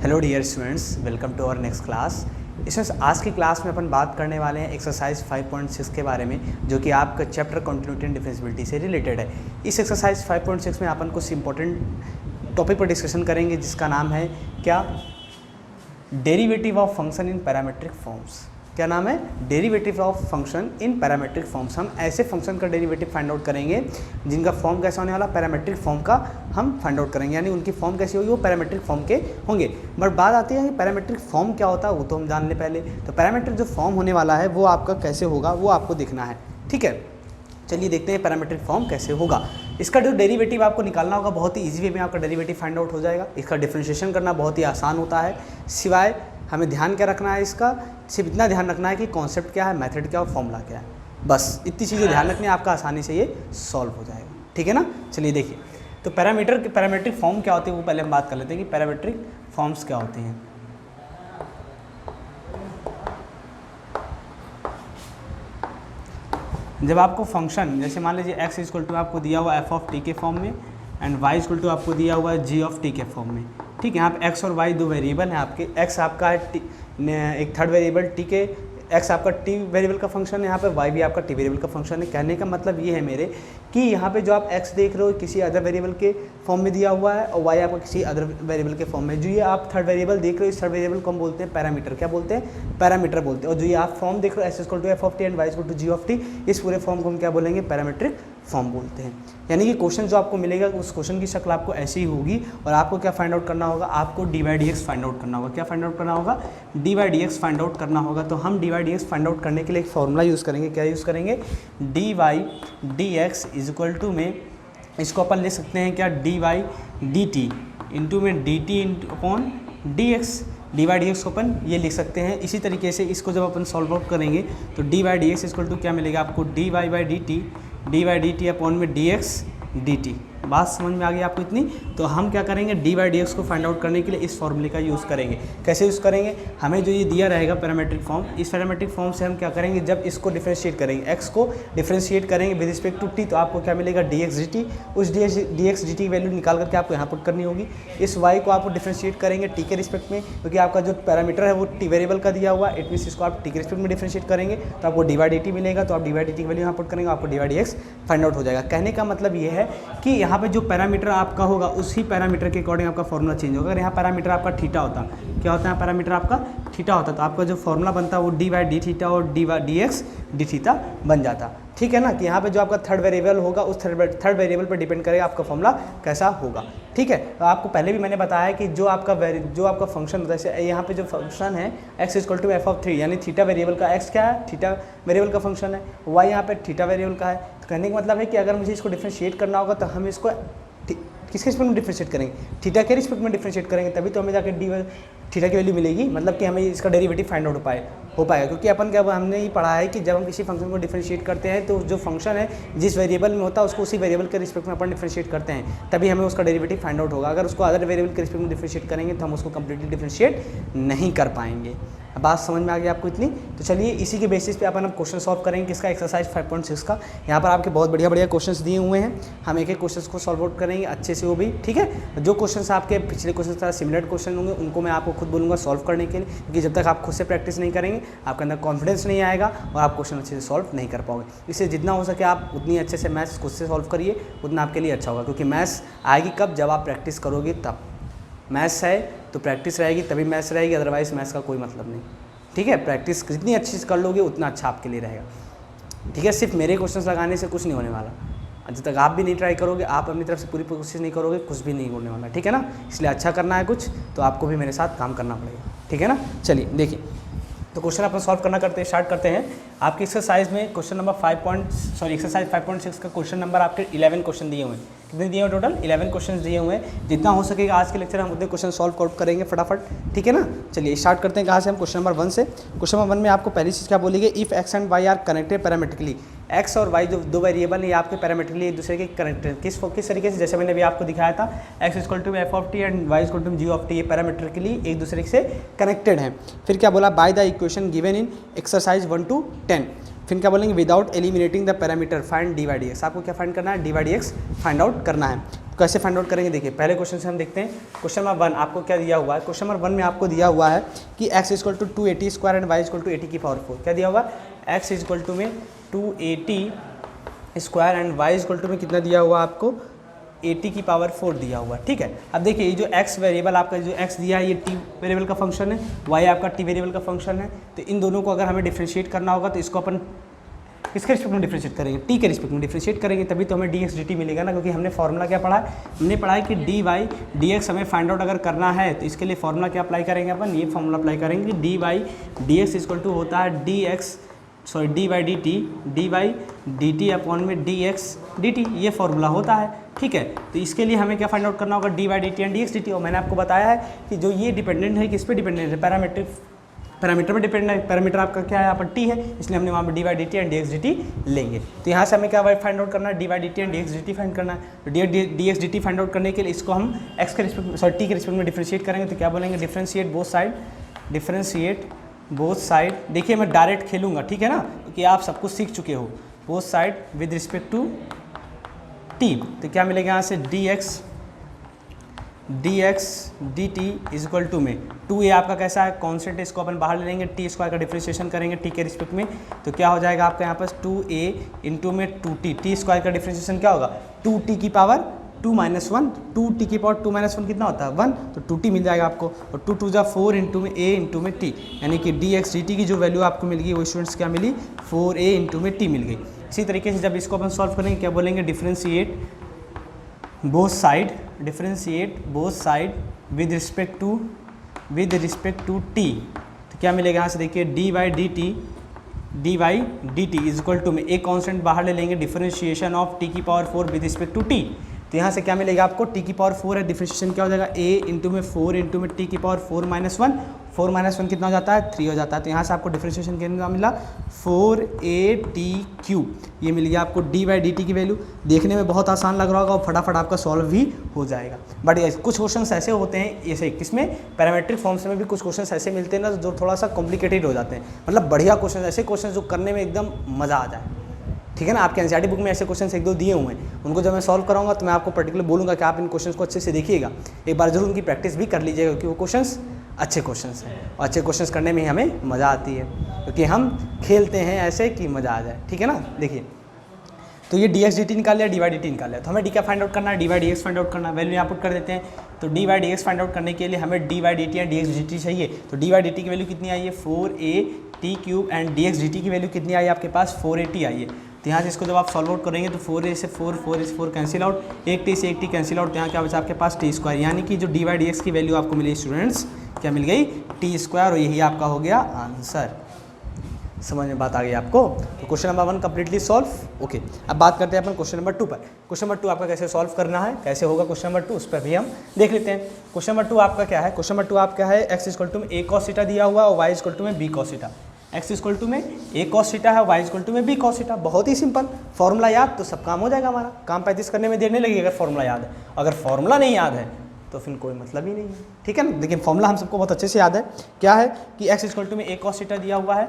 Hello dear students, welcome to our next class. इसमें आज की क्लास में अपन बात करने वाले हैं एक्सरसाइज 5.6 के बारे में, जो कि आपका चैप्टर कंटिन्यूटी एंड डिफरेंशिएबिलिटी से रिलेटेड है। इस एक्सरसाइज 5.6 में अपन कुछ इंपॉर्टेंट टॉपिक पर डिस्कशन करेंगे, जिसका नाम है क्या, derivative of function in parametric forms. क्या नाम है? Derivative of function in parametric forms. हम ऐसे फंक्शन का डेरिवेटिव फाइंड आउट करेंगे जिनका फॉर्म कैसा होने वाला, पैरामीट्रिक फॉर्म का हम फाइंड आउट करेंगे, यानी उनकी फॉर्म कैसी होगी, वो पैरामीट्रिक फॉर्म के होंगे। बट बात आती है कि पैरामीट्रिक फॉर्म क्या होता है, वो तो हम जान ले पहले। तो पैरामीट्रिक जो फॉर्म होने वाला है वो आपका कैसे होगा, वो आपको देखना है। ठीक है, चलिए देखते हैं पैरामीट्रिक फॉर्म कैसे होगा। इसका जो डेरिवेटिव आपको निकालना होगा, बहुत ही इजी वे में आपका डेरिवेटिव फाइंड आउट हो जाएगा। इसका डिफरेंशिएशन करना बहुत ही आसान होता है, सिवाय हमें ध्यान क्या रखना है, इसका सिर्फ इतना ध्यान रखना है कि कॉन्सेप्ट क्या है, मेथड क्या है, फॉर्मूला क्या है, बस इतनी चीज़ें ध्यान रखनी है, आपका आसानी से ये सॉल्व हो जाएगा। ठीक है ना। चलिए देखिए, तो पैरामीट्रिक फॉर्म क्या होती है वो पहले हम बात कर लेते हैं कि पैरामीट्रिक फॉर्म्स क्या होती हैं। जब आपको फंक्शन, जैसे मान लीजिए x इक्वल टू आपको दिया हुआ f ऑफ t के फॉर्म में एंड y इक्वल टू आपको दिया हुआ है g ऑफ t के फॉर्म में। ठीक है, यहाँ पे x और y दो वेरिएबल हैं आपके। x आपका है एक थर्ड वेरिएबल t के, x आपका t वेरिएबल का फंक्शन है, यहाँ पे y भी आपका t वेरिएबल का फंक्शन है। कहने का मतलब ये है मेरे कि यहाँ पे जो आप x देख रहे हो किसी अदर वेरिएबल के फॉर्म में दिया हुआ है और y आपका किसी अदर वेरिएबल के फॉर्म में। जो ये आप थर्ड वेरिएबल देख रहे हो, इस थर्ड वेरिएबल को हम बोलते हैं पैरामीटर। क्या बोलते हैं? पैरामीटर बोलते हैं। और जो ये आप फॉर्म देख रहे हो, s equal to f of t and y equal to g of t, इस पूरे फॉर्म को हम क्या बोलेंगे? पैरामीट्रिक फॉर्म बोलते हैं। यानी कि क्वेश्चन जो आपको मिलेगा उस क्वेश्चन की शक्ल आपको ऐसी ही होगी और आपको क्या फाइंड आउट करना होगा, आपको dy dx फाइंड आउट करना होगा। क्या फाइंड आउट करना होगा? dy dx फाइंड आउट करना होगा। तो हम dy dx फाइंड आउट करने के लिए एक फॉर्मूला यूज़ करेंगे। क्या यूज़ करेंगे? dy dx is equal to में इसको अपन ले सकते हैं क्या, dy dt इंटू में dt upon dx। dy dx को अपन ये लिख सकते हैं। इसी तरीके से इसको जब अपन सॉल्व आउट करेंगे तो dy dx इक्वल टू क्या मिलेगा आपको, dy dt अपॉन में dx dt। बात समझ में आ गई आपको इतनी? तो हम क्या करेंगे, dy dx को फाइंड आउट करने के लिए इस फॉर्मूले का यूज़ करेंगे। कैसे यूज़ करेंगे? हमें जो ये दिया रहेगा पैरामीट्रिक फॉर्म, इस पैरामीट्रिक फॉर्म से हम क्या करेंगे, जब इसको डिफरेंशिएट करेंगे, x को डिफरेंशिएट करेंगे विद रिस्पेक्ट टू t, तो आपको क्या मिलेगा, dx dt। उस dx dt की वैल्यू निकाल करके आपको यहाँ पुट करनी होगी। इस y को आपको डिफरेंशिएट करेंगे t के रिस्पेक्ट में, क्योंकि आपका जो पैरामीटर है वो t वेरिएबल का दिया हुआ है। इट मीन्स इसको आप t के रिस्पेक्ट में डिफरेंशिएट करेंगे तो आपको dy dt मिलेगा। तो आप dy dt की वैल्यू यहाँ पुट करेंगे, आपको dy dx फाइंड आउट हो जाएगा। कहने का मतलब ये है कि यहाँ पे जो पैरामीटर आपका होगा उसी पैरामीटर के अकॉर्डिंग आपका फॉर्मूला चेंज होगा। अगर यहाँ पैरामीटर आपका थीटा होता, क्या होता है, पैरामीटर आपका थीटा होता, तो आपका जो फॉर्मूला बनता है वो dy d थीटा और dy dx d थीटा बन जाता। ठीक है ना, कि यहाँ पे जो आपका थर्ड वेरिएबल होगा उस थर्ड वेरिएबल पर डिपेंड करेगा आपका फॉर्मूला कैसा होगा। ठीक है, तो आपको पहले भी मैंने बताया कि जो आपका फंक्शन होता है, जैसे यहाँ पे जो फंक्शन है x equal to f of 3, यानी थीटा वेरिएबल का x क्या है, थीटा वेरिएबल का फंक्शन है, y यहाँ पे थीटा वेरिएबल का है। तो कहने का मतलब है कि अगर मुझे इसको डिफरेंशिएट करना होगा तो हम इसको किसके रिस्पेक्ट में डिफरेंशिएट करेंगे, थीटा के रिस्पेक्ट में डिफरेंशिएट करेंगे, तभी तो हमें जाकर डी थीटा की वैल्यू मिलेगी, मतलब कि हमें इसका डेरिवेटिव फाइंड आउट हो पाएगा। क्योंकि अपन क्या, हमने ये पढ़ा है कि जब हम किसी फंक्शन को डिफरेंशिएट करते हैं तो जो फंक्शन है जिस वेरिएबल में होता है उसको उसी वेरिएबल के रिस्पेक्ट में अपन डिफरेंशिएट करते हैं, तभी हमें उसका डेरिवेटिव फाइंड आउट होगा। अगर उसको अदर वेरिएबल के रिस्पेक्ट में डिफरेंशिएट करेंगे तो हम उसको कंप्लीटली डिफरेंशिएट नहीं कर पाएंगे। बात समझ में आ गई आपको इतनी? तो चलिए इसी के बेसिस पे अपन अब क्वेश्चन सॉल्व करेंगे किसका, एक्सरसाइज 5.6 का। यहाँ पर आपके बहुत बढ़िया क्वेश्चंस दिए हुए हैं, हम एक एक क्वेश्चंस को सॉल्व आउट करेंगे अच्छे से वो भी। ठीक है, जो क्वेश्चंस आपके पिछले क्वेश्चन का सिमिलर क्वेश्चन होंगे उनको मैं आपको खुद बोलूँगा सॉल्व करने के लिए, क्योंकि जब तक आप खुद से प्रैक्टिस नहीं करेंगे आपके अंदर कॉन्फिडेंस नहीं आएगा और आप क्वेश्चन अच्छे से सॉल्व नहीं कर पाओगे। इससे जितना हो सके आप उतनी अच्छे से मैथ्स खुद से सॉल्व करिए, उतना आपके लिए अच्छा होगा। क्योंकि मैथ्स आएगी कब, जब आप प्रैक्टिस करोगे तब। मैथ्स है तो प्रैक्टिस रहेगी तभी मैथ्स रहेगी, अदरवाइज मैथ्स का कोई मतलब नहीं। ठीक है, प्रैक्टिस जितनी अच्छी से कर लोगे उतना अच्छा आपके लिए रहेगा। ठीक है, सिर्फ मेरे क्वेश्चंस लगाने से कुछ नहीं होने वाला। जब तक आप भी नहीं ट्राई करोगे, आप अपनी तरफ से पूरी कोशिश नहीं करोगे, कुछ भी नहीं होने वाला। ठीक है ना, इसलिए अच्छा करना है कुछ, तो आपको भी मेरे साथ काम करना पड़ेगा। ठीक है ना, चलिए देखिए, तो क्वेश्चन अपन सॉल्व स्टार्ट करते हैं। आपकी एक्सरसाइज में क्वेश्चन नंबर एक्सरसाइज 5.6 का क्वेश्चन नंबर आपके 11 क्वेश्चन दिए हुए हैं। कितने दिए हुए टोटल? 11 क्वेश्चन दिए हुए हैं। जितना हो सकेगा आज के लेक्चर हम उतने क्वेश्चन सॉल्व आउट करेंगे फटाफट। ठीक है ना, चलिए स्टार्ट करते हैं। कहाँ से? हम क्वेश्चन नंबर 1 से। क्वेश्चन नंबर 1 में आपको पहली चीज़ क्या बोलेगी, if x and y are connected parametrically. x और y जो दो वेरिएबल हैं ये आपके पैरामीट्रिकली एक दूसरे के कनेक्टेड किस तरीके से, जैसे मैंने अभी आपको दिखाया था, x equal to f of t and y equal to g of t, ये पैरामीट्रिकली एक दूसरे से कनेक्टेड हैं। फिर क्या बोला, by the equation given in exercise 1 to 10। फिर क्या बोलेंगे, without eliminating the parameter find D Y D X. आपको क्या फाइंड करना है, D Y D x find out करना है। कैसे फाइंड आउट करेंगे, देखिए पहले क्वेश्चन से हम देखते हैं। क्वेश्चन नंबर 1 आपको क्या दिया हुआ है, क्वेश्चन नंबर 1 में आपको दिया हुआ है कि x equal to 280 square and y equal to 80 की पावर 4। क्या दिया हुआ है, x इक्वल टू में 280 square and y equal to में कितना दिया हुआ आपको 80 की पावर 4 दिया हुआ। ठीक है, अब देखिए ये जो x वेरिएबल आपका जो x दिया है ये t वेरिएबल का फंक्शन है, y आपका t वेरिएबल का फंक्शन है। तो इन दोनों को अगर हमें डिफ्रेंशिएट करना होगा तो इसको अपन किसके रिस्पेक्ट में डिफ्रेंशिएट करेंगे, t के रिस्पेक्ट में डिफ्रेंशिएट करेंगे, तभी तो हमें dx dt मिलेगा ना। क्योंकि हमने फॉर्मूला क्या पढ़ा है, हमने पढ़ा है कि dy dx हमें फाइंड आउट अगर करना है तो इसके लिए फॉर्मूला क्या अप्लाई करेंगे अपन, ये फॉर्मूला अप्लाई करेंगे कि dy dx इक्वल टू होता है dy dt अपॉन में dx dt, ये फॉर्मूला होता है। ठीक है, तो इसके लिए हमें क्या फाइंड आउट करना होगा, dy dt and dx dt। और मैंने आपको बताया है कि जो ये डिपेंडेंट है किस पे डिपेंडेंट है, पैरामीटर पे डिपेंडेंट है। पैरामीटर आपका क्या है, यहाँ पर t है, इसलिए हमने वहाँ पर dy dt and dx dt लेंगे। तो यहाँ से हमें क्या फाइंड आउट करना है, dy dt and dx dt find करना है। तो dx dt फाइंड आउट करने के लिए इसको हम x के रिस्पेक्ट t के रिस्पेक्ट में डिफ्रेंशिएट करेंगे। तो क्या बोलेंगे, डिफ्रेंशिएट बोथ साइड। देखिए मैं डायरेक्ट खेलूंगा, ठीक है ना, क्योंकि आप सब कुछ सीख चुके हो। Both side with respect to t, तो क्या मिलेगा यहाँ से dx dt is equal to में 2a आपका कैसा है, कॉन्स्टेंट है, इसको अपन बाहर ले लेंगे, टी स्क्वायर का डिफ्रेंशिएशन करेंगे t के रिस्पेक्ट में। तो क्या हो जाएगा आपका यहाँ पर 2a इंटू में 2t, टी स्क्वायर का डिफ्रेंशिएशन क्या होगा, 2t की पावर 2 माइनस 1, 2t की पावर 2 माइनस 1 कितना होता है 1, तो 2t मिल जाएगा आपको। और 2 2 4 इंटू में a इंटू में t, यानी कि dx dt की जो वैल्यू आपको मिल गई वो स्टूडेंट्स क्या मिली, 4a इंटू में t मिल गई। इसी तरीके से जब इसको अपन सॉल्व करेंगे क्या बोलेंगे, differentiate both side with respect to t। तो क्या मिलेगा यहाँ से, देखिए dy dt is equal to में एक कांस्टेंट बाहर ले लेंगे, डिफरेंशिएशन ऑफ t की power 4 with respect to t। तो यहाँ से क्या मिलेगा आपको, t की पावर 4 है, डिफरेंशिएशन क्या हो जाएगा, a इंटू में 4 इंटू में t की पावर 4 माइनस 1, 4 माइनस 1 कितना हो जाता है 3 हो जाता है। तो यहाँ से आपको डिफरेंशिएशन कितना मिला 4at3, ये मिल गया आपको dy dt की वैल्यू। देखने में बहुत आसान लग रहा होगा और फटाफट आपका सॉल्व भी हो जाएगा। बट कुछ क्वेश्चंस ऐसे होते हैं, ऐसे किसमें पैरामेट्रिक फॉर्म्स में भी कुछ क्वेश्चंस ऐसे मिलते हैं ना जो थोड़ा सा कॉम्प्लिकेटेड हो जाते हैं। मतलब बढ़िया क्वेश्चन, ऐसे क्वेश्चन जो करने में एकदम मज़ा आ जाए। ठीक है ना, आपके एनसीईआरटी बुक में ऐसे क्वेश्चन एक दो दिए हुए हैं, उनको जब मैं सॉल्व कराऊंगा तो मैं आपको पर्टिकुलर बोलूँगा कि आप इन क्वेश्चंस को अच्छे से देखिएगा, एक बार जरूर उनकी प्रैक्टिस भी कर लीजिएगा, क्योंकि वो क्वेश्चंस अच्छे क्वेश्चंस हैं और अच्छे क्वेश्चंस करने में ही हमें मज़ा आती है, क्योंकि हम खेलते हैं ऐसे कि मज़ा आ जाए। ठीक है ना, देखिए तो ये dx dt निकाल लिया, dy dt निकाल लिया। तो हमें डी क्या फाइंड आउट करना है, dy dx फाइंड आउट करना है। वैल्यू यहाँ पुट कर देते हैं। तो dy dx फाइंड आउट करने के लिए हमें dy dt या dx dt चाहिए। तो dy dt की वैल्यू कितनी आई है 4at³ एंड dx dt की वैल्यू कितनी आई है आपके पास 4at आई है। तो यहाँ से इसको जब आप सॉल्व आउट करेंगे तो 4a से 4 कैंसिल आउट, एक t से एक t कैंसिल आउट, तो यहाँ क्या बचा आपके पास t स्क्वायर, यानी कि जो dy dx की वैल्यू आपको मिली स्टूडेंट्स क्या मिल गई t स्क्वायर, और यही आपका हो गया आंसर। समझ में बात आ गई आपको। तो question number 1 completely solve. Okay, अब बात करते हैं अपन क्वेश्चन नंबर 2 पर। क्वेश्चन नंबर 2 आपका कैसे सॉल्व करना है, कैसे होगा क्वेश्चन नंबर 2, उस पर भी हम देख लेते हैं। क्वेश्चन नंबर 2 आपका क्या है, क्वेश्चन नंबर 2 आपका है x इक्वल टू में a cos थीटा दिया हुआ और y इक्वल टू में b cos theta. x equal to में a cos थीटा है, y इक्वल टू में b cos थीटा। बहुत ही सिंपल, फॉर्मूला याद तो सब काम हो जाएगा हमारा, काम 35 करने में देर नहीं लगेगी अगर फॉर्मूला याद है। अगर फॉर्मूला नहीं याद है तो फिर कोई मतलब ही नहीं है। ठीक है ना, लेकिन फॉर्मूला हम सबको बहुत अच्छे से याद है। क्या है कि x इक्वल टू में a cos थीटा दिया हुआ है,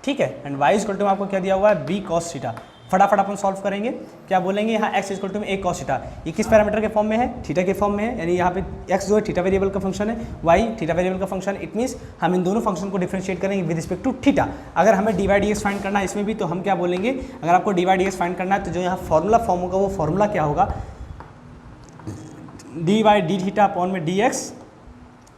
ठीक है, एंड y इक्वल टू में आपको क्या दिया हुआ है b cos थीटा। फटाफट अपन सॉल्व करेंगे। क्या बोलेंगे यहाँ x इक्वल टू में a cos थीटा, ये किस पैरामीटर के फॉर्म में है, थीटा के फॉर्म में है, यानी यहाँ पे x जो है थीटा वेरिएबल का फंक्शन है, y थीटा वेरिएबल का फंक्शन है। इट मीन्स हम इन दोनों फंक्शन को डिफरेंशिएट करेंगे विद रिस्पेक्ट टू थीटा। अगर हमें dy dx फाइंड करना है इसमें भी, तो हम क्या बोलेंगे, अगर आपको dy dx फाइंड करना है तो जो यहाँ फॉर्मूला फॉर्म होगा वो फॉर्मूला क्या होगा, dy d थीटा अपॉन में dx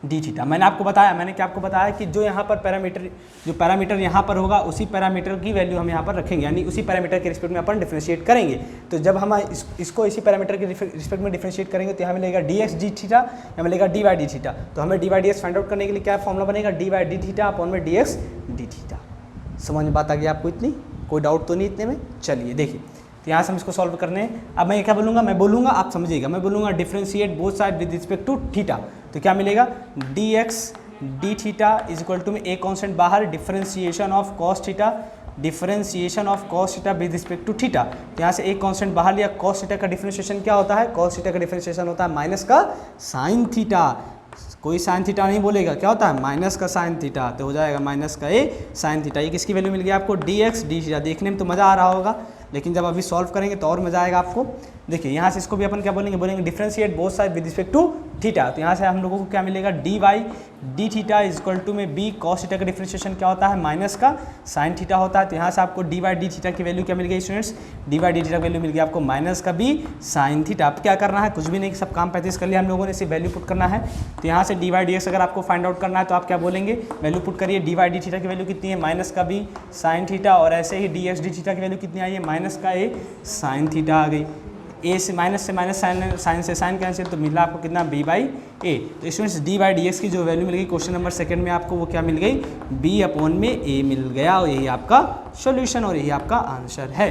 डी थीटा। मैंने आपको बताया, मैंने क्या आपको बताया कि जो यहाँ पर पैरामीटर यहाँ पर होगा उसी पैरामीटर की वैल्यू हम यहाँ पर रखेंगे, यानी उसी पैरामीटर के रिस्पेक्ट में अपन डिफरेंशिएट करेंगे। तो जब हम इसको इसी पैरामीटर के रिस्पेक्ट में डिफरेंशिएट करेंगे तो यहाँ मिलेगा dx डी थीटा, यहाँ मिलेगा dy डी थीटा। तो हमें dy dx फाइंड आउट करने के लिए क्या फॉर्मूला बनेगा, dy डी थीटा अपॉन में dx डी थीटा। समझ में बात आ गई आपको, इतनी कोई डाउट तो नहीं इतने में। चलिए देखिए, तो यहाँ से हम इसको सॉल्व करने हैं। अब मैं क्या बोलूँगा, मैं बोलूँगा आप समझिएगा, मैं बोलूँगा differentiate both side with respect to theta. तो क्या मिलेगा dx D theta is equal to में एक कॉन्स्टेंट बाहर, differentiation of cos theta, differentiation of cos theta with respect to theta. तो यहाँ से एक कॉन्स्टेंट बाहर लिया, कॉस थीटा का डिफरेंशिएशन क्या होता है, कॉस थीटा का डिफरेंशिएशन होता है माइनस का साइन थीटा। कोई साइन थीटा नहीं बोलेगा, क्या होता है माइनस का साइन थीटा, तो हो जाएगा माइनस का ए साइन थीटा। ये किसकी वैल्यू मिल गई आपको, डी एक्स डी थीटा। देखने में तो मज़ा आ रहा होगा, लेकिन जब अभी सॉल्व करेंगे तो और मज़ा आएगा आपको। देखिए यहाँ से इसको भी अपन क्या बोलेंगे differentiate both side with respect to theta. तो यहाँ से हम लोगों को क्या मिलेगा, D Y D theta is equal to में बी कॉस थीटा का डिफरेंशिएशन क्या होता है, माइनस का साइन थीटा होता है। तो यहाँ से आपको डी वाई डी थीटा की वैल्यू क्या मिल गई students, D Y D theta की वैल्यू मिल गई आपको माइनस का बी साइन थीटा। अब क्या करना है, कुछ भी नहीं, सब काम 35 कर लिया हम लोगों ने, सिर्फ वैल्यू पुट करना है। तो यहाँ से डी वाई डी एक्स अगर आपको फाइंड आउट करना है तो आप क्या बोलेंगे, वैल्यू पुट करिए, डी वाई डी थीटा की वैल्यू कितनी है, माइनस का बी साइन थीटा, और ऐसे ही डी एक्स डी थीटा की वैल्यू कितनी आई है, माइनस का ए साइन थीटा आ गई। ए से माइनस साइन से साइन कैंसिल, तो मिला आपको कितना, बी बाई ए। तो students D by d x की जो वैल्यू मिल गई क्वेश्चन नंबर सेकंड में आपको, वो क्या मिल गई, बी अपॉन में ए मिल गया, और यही आपका सॉल्यूशन और यही आपका आंसर है।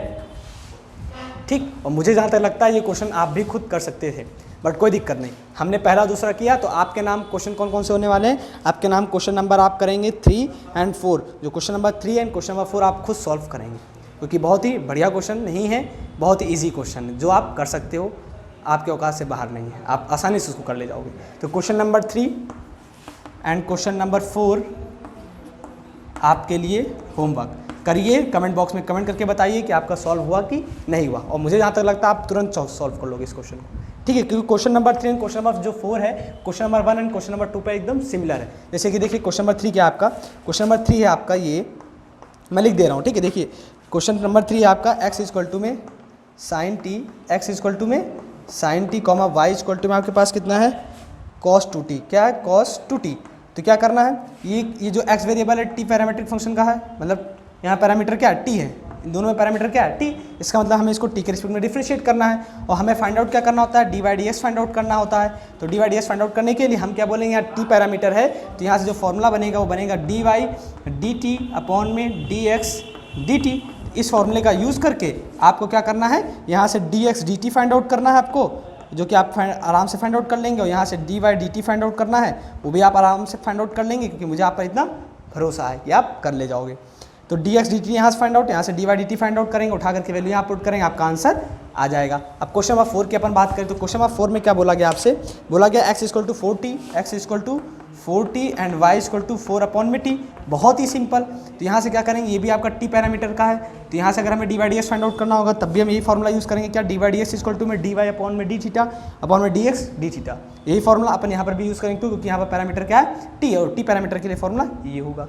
ठीक, और मुझे जहाँ तक लगता है ये क्वेश्चन आप भी खुद कर सकते थे, बट कोई दिक्कत नहीं, हमने पहला दूसरा किया। तो आपके नाम क्वेश्चन कौन कौन से होने वाले हैं, आपके नाम क्वेश्चन नंबर आप करेंगे 3 और 4, जो question number 3 and question number 4 आप खुद सॉल्व करेंगे, क्योंकि बहुत ही बढ़िया क्वेश्चन नहीं है, बहुत ही ईजी क्वेश्चन है, जो आप कर सकते हो, आपके औकात से बाहर नहीं है, आप आसानी से उसको कर ले जाओगे। तो question number 3 and question number 4 आपके लिए होमवर्क करिए, कमेंट बॉक्स में कमेंट करके बताइए कि आपका सॉल्व हुआ कि नहीं हुआ, और मुझे जहाँ तक लगता है आप तुरंत सॉल्व कर लोगे इस क्वेश्चन को, ठीक है, क्योंकि question number 3 and question number जो 4 है, question number 1 and question number 2 पे एकदम सिमिलर है। जैसे कि देखिए क्वेश्चन नंबर 3 क्या है आपका, क्वेश्चन नंबर 3 है आपका, ये मैं लिख दे रहा हूँ, ठीक है। देखिए क्वेश्चन नंबर 3 है आपका, एक्स इक्वल टू में sine t, x equal to में sine t comma y equal to में आपके पास कितना है, कॉस 2t, क्या है, कॉस 2t। तो क्या करना है, ये जो एक्स वेरिएबल है टी पैरामीट्रिक फंक्शन का है, मतलब यहाँ पैरामीटर क्या है, टी है, इन दोनों में पैरामीटर क्या है, टी। इसका मतलब हमें इसको टी के रिस्पेक्ट में डिफरेंशिएट करना है, और हमें फाइंड आउट क्या करना होता है, D Y D x find out करना होता है। तो D Y D x find out करने के लिए हम क्या बोलेंगे, यहाँ टी पैरामीटर है, तो यहाँ से जो फॉर्मूला बनेगा वो बनेगा D Y D T upon में डी एक्स डी टी। इस फॉर्मूले का यूज़ करके आपको क्या करना है, यहाँ से D x D T find out करना है आपको, जो कि आप आराम से फाइंड आउट कर लेंगे, और यहाँ से D Y D T find out करना है, वो भी आप आराम से फाइंड आउट कर लेंगे, क्योंकि मुझे आप पर इतना भरोसा है कि आप कर ले जाओगे। तो डी एक्स डी टी यहाँ से फाइंड आउट, यहाँ से D Y D T find out करेंगे, उठा करके वैल्यू यहाँ पुट करेंगे, आपका आंसर आ जाएगा। अब क्वेश्चन नंबर 4 की अपन बात करें, तो क्वेश्चन नंबर 4 में क्या बोला गया आपसे, बोला गया X equal to 4t, X equal to 4t and Y equal to 4 upon में t। बहुत ही सिंपल। तो यहाँ से क्या करेंगे, ये भी आपका t पैरामीटर का है, तो यहाँ से अगर हमें D Y D x find out करना होगा तब भी हम यही फॉर्मूला यूज़ करेंगे, क्या, D Y D X equal to में डी वाई अपॉन में डी थीटा अपॉन में डी एक्स डी थीटा। यही फॉर्मूला अपन यहाँ पर भी यूज़ करेंगे, क्योंकि यहाँ पर पैरामीटर क्या है, t, और t पैरामीटर के लिए फॉर्मूला ये होगा।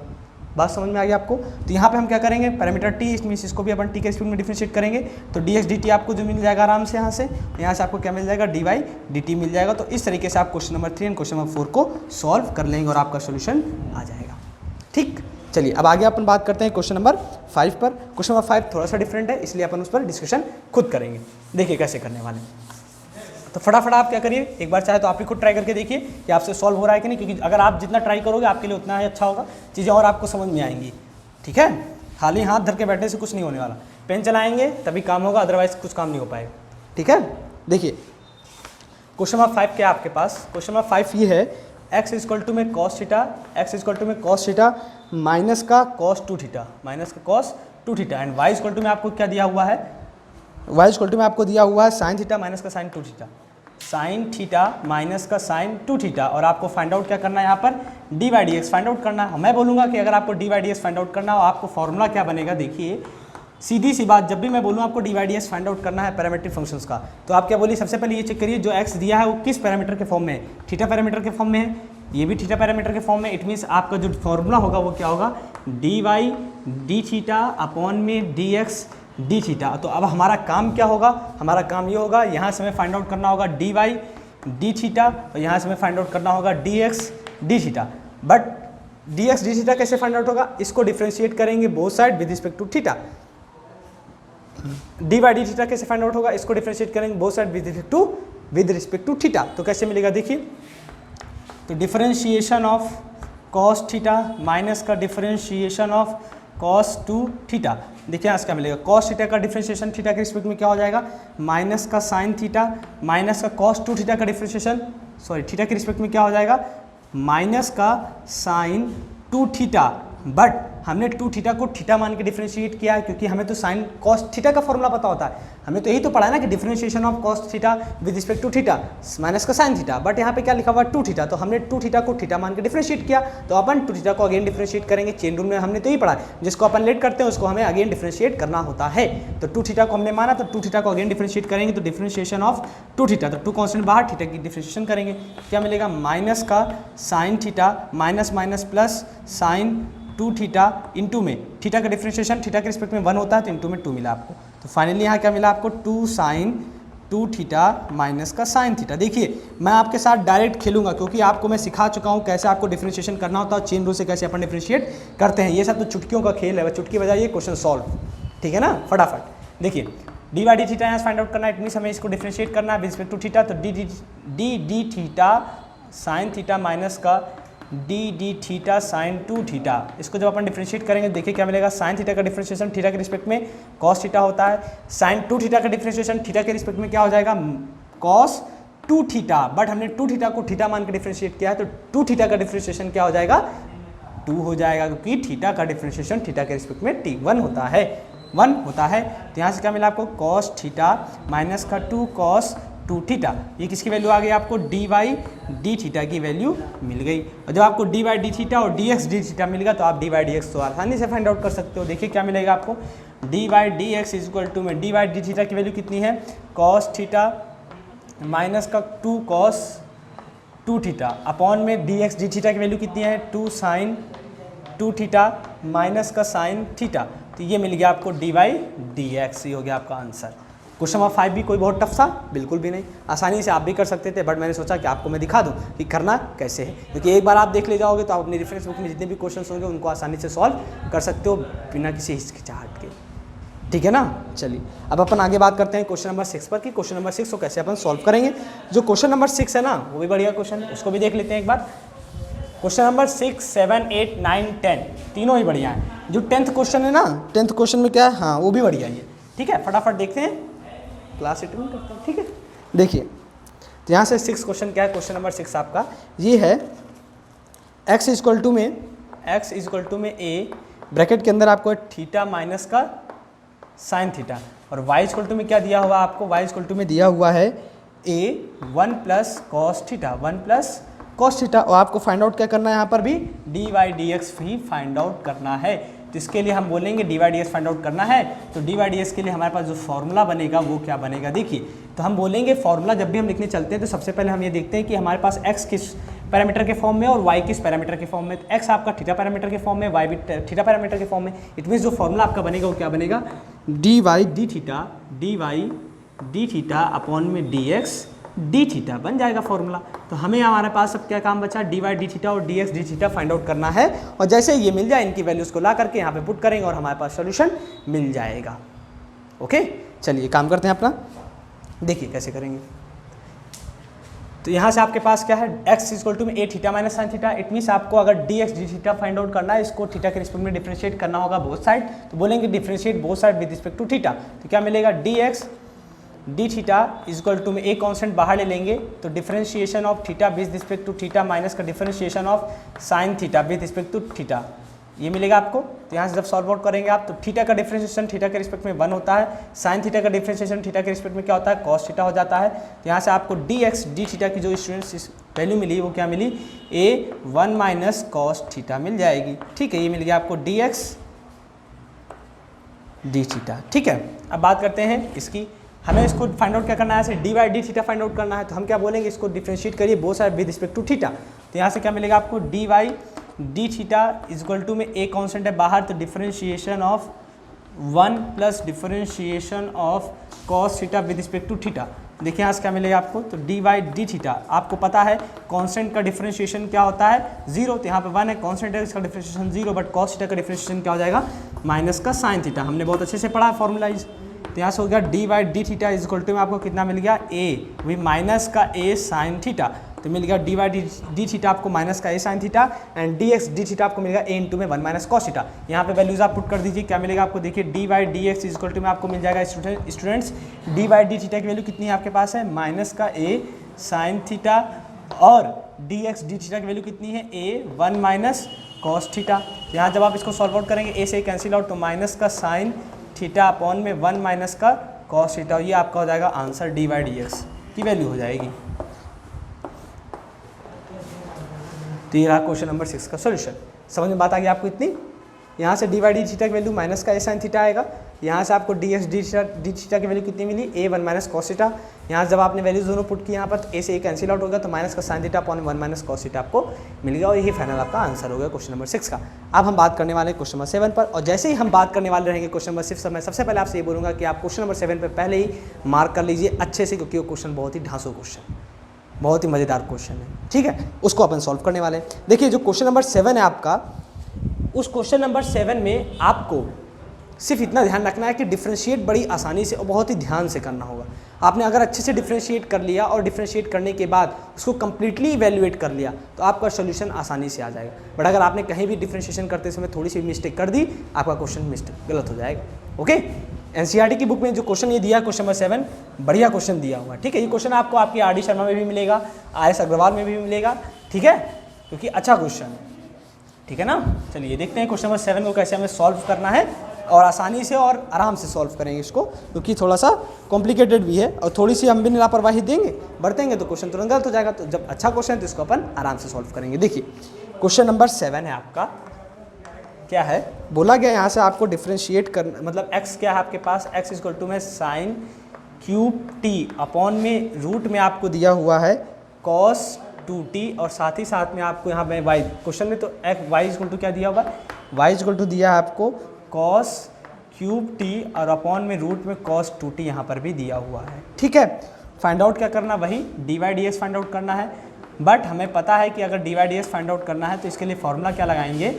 बात समझ में आ गई आपको। तो यहाँ पे हम क्या करेंगे, पैरामीटर टी, इसमें इसको भी अपन टी के स्पीड में डिफरेंशिएट करेंगे, तो डी एक्स डी टी आपको जो मिल जाएगा आराम से, यहाँ से आपको क्या मिल जाएगा, डी वाई डी टी मिल जाएगा। तो इस तरीके से आप question number 3 and question number 4 को सॉल्व कर लेंगे और आपका सोल्यूशन आ जाएगा। ठीक, चलिए अब आगे अपन बात करते हैं क्वेश्चन नंबर 5 पर। क्वेश्चन नंबर 5 थोड़ा सा डिफरेंट है, इसलिए अपन उस पर डिस्कशन खुद करेंगे। देखिए कैसे करने वाले हैं। तो फटाफट आप क्या करिए, एक बार चाहे तो आप भी खुद ट्राई करके देखिए कि आपसे सॉल्व हो रहा है कि नहीं, क्योंकि अगर आप जितना ट्राई करोगे आपके लिए उतना ही अच्छा होगा, चीज़ें और आपको समझ में आएंगी। ठीक है, खाली हाथ धर के बैठने से कुछ नहीं होने वाला, पेन चलाएंगे तभी काम होगा, अदरवाइज कुछ काम नहीं हो पाएगा। ठीक है, देखिए क्वेश्चन नंबर 5 क्या है आपके पास, क्वेश्चन नंबर 5 ये है, एक्स इक्वल टू में cos theta, X equal to में कॉस थीटा माइनस का कॉस 2 थीटा, माइनस का cos 2 theta, and Y equal to में आपको क्या दिया हुआ है, वाई इक्वल टू में आपको दिया हुआ है साइन थीटा माइनस का sine 2 theta, sine theta minus का साइन 2 थीटा, और आपको फाइंड आउट क्या करना है, यहाँ पर D Y D x find out करना है। मैं बोलूँगा कि अगर आपको D Y D x find out करना हो, आपको फॉर्मूला क्या बनेगा, देखिए सीधी सी बात, जब भी मैं बोलूँ आपको D Y D x find out करना है पैरामीट्रिक फंक्शंस का, तो आप क्या बोलिए, सबसे पहले ये चेक करिए जो एक्स दिया है वो किस पैरामीटर के फॉर्म में है, थीटा पैरामीटर के फॉर्म में है, ये भी थीटा पैरामीटर के फॉर्म में। इट मीन्स आपका जो फॉर्मूला होगा वो क्या होगा, D Y D theta upon में डी एक्स डी थीटा। तो अब हमारा काम क्या होगा, हमारा काम ये होगा, यहाँ से हमें फाइंड आउट करना होगा डी वाई डी थीटा, और यहाँ से हमें फाइंड आउट करना होगा D x D theta. But D x D theta कैसे फाइंड आउट होगा, इसको डिफ्रेंशिएट करेंगे both side with respect to theta. D Y D theta कैसे फाइंड आउट होगा, इसको डिफ्रेंशिएट करेंगे both side with respect to theta. तो कैसे मिलेगा, देखिए, तो differentiation of cos theta minus का डिफरेंशिएशन ऑफ कॉस 2 थीटा। देखिए यहाँ क्या मिलेगा, कॉस थीटा का डिफरेंशिएशन थीटा के रिस्पेक्ट में क्या हो जाएगा, माइनस का साइन थीटा माइनस का कॉस 2 थीटा का डिफरेंशिएशन, सॉरी थीटा के रिस्पेक्ट में क्या हो जाएगा, माइनस का साइन 2 थीटा। बट हमने टू थीटा को थीटा मान के डिफरेंशिएट किया है, क्योंकि हमें तो साइन कॉस थीटा का फॉर्मूला पता होता है, हमें तो यही तो पढ़ा है ना कि differentiation of cos theta with respect to theta minus का साइन थीटा, बट यहाँ पे क्या लिखा हुआ है टू थीटा, तो हमने टू थीटा को थीटा मान के डिफरेंशिएट किया, तो अपन टू थीटा को अगेन डिफरेंशिएट करेंगे। चेन रूल में हमने तो यही पढ़ा है, जिसको अपन लेट करते हैं उसको हमें अगेन डिफरेंशिएट करना होता है। तो टू थीटा को हमने माना, तो टू थीटा को अगेन डिफरेंशिएट करेंगे, तो डिफरेंशिएशन ऑफ टू थीटा, तो टू कांस्टेंट बाहर, थीटा की डिफरेंशिएशन करेंगे, क्या मिलेगा माइनस का sine theta minus minus plus sign two theta into में थीटा का डिफरेंशिएशन थीटा के रिस्पेक्ट में 1 होता है, तो इंटू में 2 मिला आपको। तो फाइनली यहाँ क्या मिला आपको, two sine two theta minus का साइन थीटा। देखिए मैं आपके साथ डायरेक्ट खेलूंगा, क्योंकि आपको मैं सिखा चुका हूँ कैसे आपको डिफरेंशिएशन करना होता है, चेन रूल से कैसे अपन डिफरेंशिएट करते हैं। ये सब तो चुटकियों का खेल है, चुटकी बजाइए क्वेश्चन सॉल्व, ठीक है ना, फटाफट। देखिए डी बाई डी थीटा यहाँ फाइंड आउट करना है, इट मीन्स हमें इसको डिफरेंशिएट करना है विद रिस्पेक्ट टू थीटा, तो d theta sine theta minus का d theta sine two theta, इसको जब अपन डिफरेंशिएट करेंगे देखिए क्या मिलेगा, साइन थीटा का डिफरेंशिएशन थीटा के रिस्पेक्ट में कॉस थीटा होता है, साइन टू थीटा का डिफरेंशिएशन थीटा के रिस्पेक्ट में क्या हो जाएगा कॉस टू थीटा, बट हमने टू थीटा को थीटा मान के डिफरेंशिएट किया है, तो टू थीटा का डिफरेंशिएशन क्या हो जाएगा 2 हो जाएगा, क्योंकि थीटा का डिफरेंशिएशन थीटा के रिस्पेक्ट में t1 होता है, 1 होता है। तो यहाँ से क्या मिला आपको कॉस थीटा माइनस का 2 कॉस 2 थीटा, ये किसकी वैल्यू आ गई आपको डी वाई डी थीटा की वैल्यू मिल गई। और जब आपको डी वाई डी थीटा और डी एक्स डी थीटा मिल गया, तो आप डी वाई डी एक्स तो आसानी से फाइंड आउट कर सकते हो। देखिए क्या मिलेगा आपको, D Y D x is equal to में डी वाई डी थीटा की वैल्यू कितनी है कॉस थीटा माइनस का 2 कॉस 2 थीटा अपॉन में डी एक्स डी थीटा की वैल्यू कितनी है 2 साइन 2 थीटा माइनस का साइन थीटा, तो ये मिल गया आपको डी वाई डी एक्स, ये हो गया आपका आंसर। क्वेश्चन नंबर 5 भी कोई बहुत टफ सा बिल्कुल भी नहीं, आसानी से आप भी कर सकते थे, बट मैंने सोचा कि आपको मैं दिखा दूं कि करना कैसे है, क्योंकि एक बार आप देख ले जाओगे तो आप अपनी रेफरेंस बुक में जितने भी क्वेश्चन होंगे उनको आसानी से सॉल्व कर सकते हो बिना किसी हिचकिचाहट के, ठीक है ना। चलिए अब अपन आगे बात करते हैं क्वेश्चन नंबर 6 पर कि क्वेश्चन नंबर 6 को कैसे अपन सॉल्व करेंगे। जो क्वेश्चन नंबर 6 है ना वो भी बढ़िया क्वेश्चन है, उसको भी देख लेते हैं एक बार। क्वेश्चन नंबर 6, 7, 8, 9, 10 तीनों ही बढ़िया है। जो 10th क्वेश्चन है ना, 10th क्वेश्चन में क्या है, हाँ वो भी बढ़िया है, ठीक है। फटाफट देखते हैं, क्लास अटेंड करते हैं, ठीक है। देखिए तो यहाँ से 6 क्वेश्चन क्या है, क्वेश्चन नंबर 6 आपका ये है x इक्वल टू में a ब्रैकेट के अंदर आपको थीटा माइनस का साइन थीटा, और y इक्वल टू में क्या दिया हुआ आपको, y इक्वल टू में दिया हुआ है a 1 plus cos theta, 1 plus cos theta, और आपको फाइंड आउट क्या करना है, यहाँ पर भी डी वाई डी एक्स ही फाइंड आउट करना है। तो इसके लिए हम बोलेंगे D Y D x find out करना है, तो डी वाई डी एक्स के लिए हमारे पास जो फॉर्मूला बनेगा वो क्या बनेगा, देखिए तो हम बोलेंगे फॉर्मूला जब भी हम लिखने चलते हैं तो सबसे पहले हम ये देखते हैं कि हमारे पास x किस पैरामीटर के फॉर्म में और y किस पैरामीटर के फॉर्म में। तो x आपका थीटा पैरामीटर के फॉर्म में, y भी थीटा पैरामीटर के फॉर्म में, इट मीन्स जो फॉर्मूला आपका बनेगा वो क्या बनेगा D Y D theta upon में डी एक्स डी थीटा बन जाएगा फॉर्मूला। तो हमें हमारे पास अब क्या काम बचा, डी वाई डी थीटा और D x D theta find out करना है, और जैसे ये मिल जाए इनकी वैल्यूज़ को ला करके यहाँ पे पुट करेंगे और हमारे पास सॉल्यूशन मिल जाएगा। ओके चलिए काम करते हैं अपना, देखिए कैसे करेंगे। तो यहाँ से आपके पास क्या है, x इक्वल टू में a theta minus sine theta, it means आपको अगर D x D theta find out करना है, इसको थीटा के रिस्पेक्ट में डिफरेंशिएट करना होगा बोथ साइड, तो बोलेंगे differentiate both side with respect to theta. तो क्या मिलेगा, d x D theta equal to में ए कॉन्स्टेंट बाहर ले लेंगे, तो differentiation of theta with respect to theta minus का differentiation of sine theta with respect to theta, ये मिलेगा आपको। तो यहाँ से जब सॉल्व आउट करेंगे आप, तो थीटा का डिफरेंशिएशन थीटा के रिस्पेक्ट में 1 होता है, साइन थीटा का डिफरेंशिएशन थीटा के रिस्पेक्ट में क्या होता है कॉस थीटा हो जाता है। तो यहाँ से आपको डी एक्स डी थीटा की जो स्टूडेंट्स वैल्यू मिली वो क्या मिली, ए 1 माइनस कॉस थीटा मिल जाएगी, ठीक है। ये मिल गया आपको डी एक्स डी थीटा, ठीक है। अब बात करते हैं इसकी, हमें इसको फाइंड आउट क्या करना है, ऐसे D Y D theta find out करना है, तो हम क्या बोलेंगे, इसको डिफरेंशिएट करिए both side with respect to theta. तो यहाँ से क्या मिलेगा आपको, D Y D theta equal to में ए कॉन्स्टेंट है बाहर, तो डिफरेंशिएशन ऑफ 1 प्लस differentiation of cos theta with respect to theta. देखिए यहाँ से क्या मिलेगा आपको, तो डी वाई डी थीटा आपको पता है कॉन्स्टेंट का डिफरेंशिएशन क्या होता है 0, तो यहाँ पे 1 है, कॉन्स्टेंट है इसका डिफरेंशिएशन 0, बट कॉस थीटा का डिफरेंशिएशन क्या हो जाएगा माइनस का साइन थीटा, हमने बहुत अच्छे से पढ़ा फॉर्मूलाइज। तो यहाँ से हो गया D Y D theta is equal to में आपको कितना मिल गया, ए वही माइनस का ए साइन थीटा, तो मिल गया डी वाई डी थीटा आपको माइनस का ए sine theta, and d x D theta आपको मिलेगा ए इंटू में 1 माइनस कॉस थीटा। यहाँ पे वैल्यूज आप पुट कर दीजिए, क्या मिलेगा आपको, देखिए D Y D x is equal to में आपको मिल जाएगा students D Y D theta की वैल्यू कितनी है आपके पास है, माइनस का ए साइन थीटा, और डी एक्स डी थीटा की वैल्यू कितनी है, ए 1 माइनस कॉस थीटा। यहाँ जब आप इसको सॉल्व आउट करेंगे ए से कैंसिल आउट, तो माइनस का साइन थीटा अपॉन में 1 माइनस का कॉस थीटा, ये आपका हो जाएगा answer D by d x की वैल्यू हो जाएगी। तो ये रहा क्वेश्चन नंबर 6 का सॉल्यूशन। समझ में बात आ गई आपको इतनी। यहाँ से डी बाई डी थीटा की वैल्यू माइनस का ए साइन थीटा आएगा। यहाँ से आपको डी एक्स डी थीटा की वैल्यू कितनी मिली, ए 1 माइनस कॉस थीटा। यहाँ से जब आपने वैल्यूज दोनों पुट की यहाँ पर, तो ए से ए कैंसिल आउट होगा, तो माइनस का sine theta upon 1 minus cos theta आपको मिलेगा। और यही फाइनल आपका आंसर होगा क्वेश्चन नंबर 6 का। अब हम बात करने वाले हैं क्वेश्चन नंबर 7 पर। और जैसे ही हम बात करने वाले रहेंगे क्वेश्चन नंबर 6 पर, मैं सबसे पहले आपसे ये बोलूँगा कि आप क्वेश्चन नंबर 7 पर पहले ही मार्क कर लीजिए अच्छे से, क्योंकि वो क्वेश्चन बहुत ही ढांसू क्वेश्चन, बहुत ही मज़ेदार क्वेश्चन है। ठीक है, उसको अपन सॉल्व करने वाले हैं। देखिए जो क्वेश्चन नंबर 7 है आपका, उस क्वेश्चन नंबर 7 में आपको सिर्फ इतना ध्यान रखना है कि डिफ्रेंशिएट बड़ी आसानी से और बहुत ही ध्यान से करना होगा। आपने अगर अच्छे से डिफ्रेंशिएट कर लिया और डिफ्रेंशिएट करने के बाद उसको कंप्लीटली इवैल्यूएट कर लिया, तो आपका सोल्यूशन आसानी से आ जाएगा। बट अगर आपने कहीं भी डिफ्रेंशिएशन करते समय थोड़ी सी मिस्टेक कर दी, आपका क्वेश्चन मिस्टेक गलत हो जाएगा। ओके, एनसीईआरटी की बुक में जो क्वेश्चन ये दिया क्वेश्चन नंबर 7, बढ़िया क्वेश्चन दिया हुआ है। ठीक है, ये क्वेश्चन आपको आपकी आर डी शर्मा में भी मिलेगा, IAS अग्रवाल में भी मिलेगा। ठीक है, क्योंकि अच्छा क्वेश्चन है। ठीक है ना, चलिए देखते हैं क्वेश्चन नंबर 7 को कैसे हमें सॉल्व करना है, और आसानी से और आराम से सॉल्व करेंगे इसको, क्योंकि थोड़ा सा कॉम्प्लिकेटेड भी है। और थोड़ी सी हम भी लापरवाही देंगे, बरतेंगे तो क्वेश्चन तुरंत गलत हो जाएगा। तो जब अच्छा क्वेश्चन है तो इसको अपन आराम से सॉल्व करेंगे। देखिए क्वेश्चन नंबर 7 है आपका, क्या है बोला गया यहाँ से आपको डिफ्रेंशिएट करना, मतलब x क्या है आपके पास, x इक्वल टू में साइन क्यूब टी अपॉन में रूट में आपको दिया हुआ है कॉस 2t, और साथ ही साथ में आपको यहाँ पे y, क्वेश्चन में तो y इक्वल टू क्या दिया हुआ, y इक्वल टू दिया है आपको कॉस क्यूब टी, और अपॉन में रूट में कॉस 2t यहाँ पर भी दिया हुआ है। ठीक है, फाइंड आउट क्या करना, वही d by d x find out करना है। बट हमें पता है कि अगर d by d x find out करना है तो इसके लिए फॉर्मूला क्या लगाएंगे,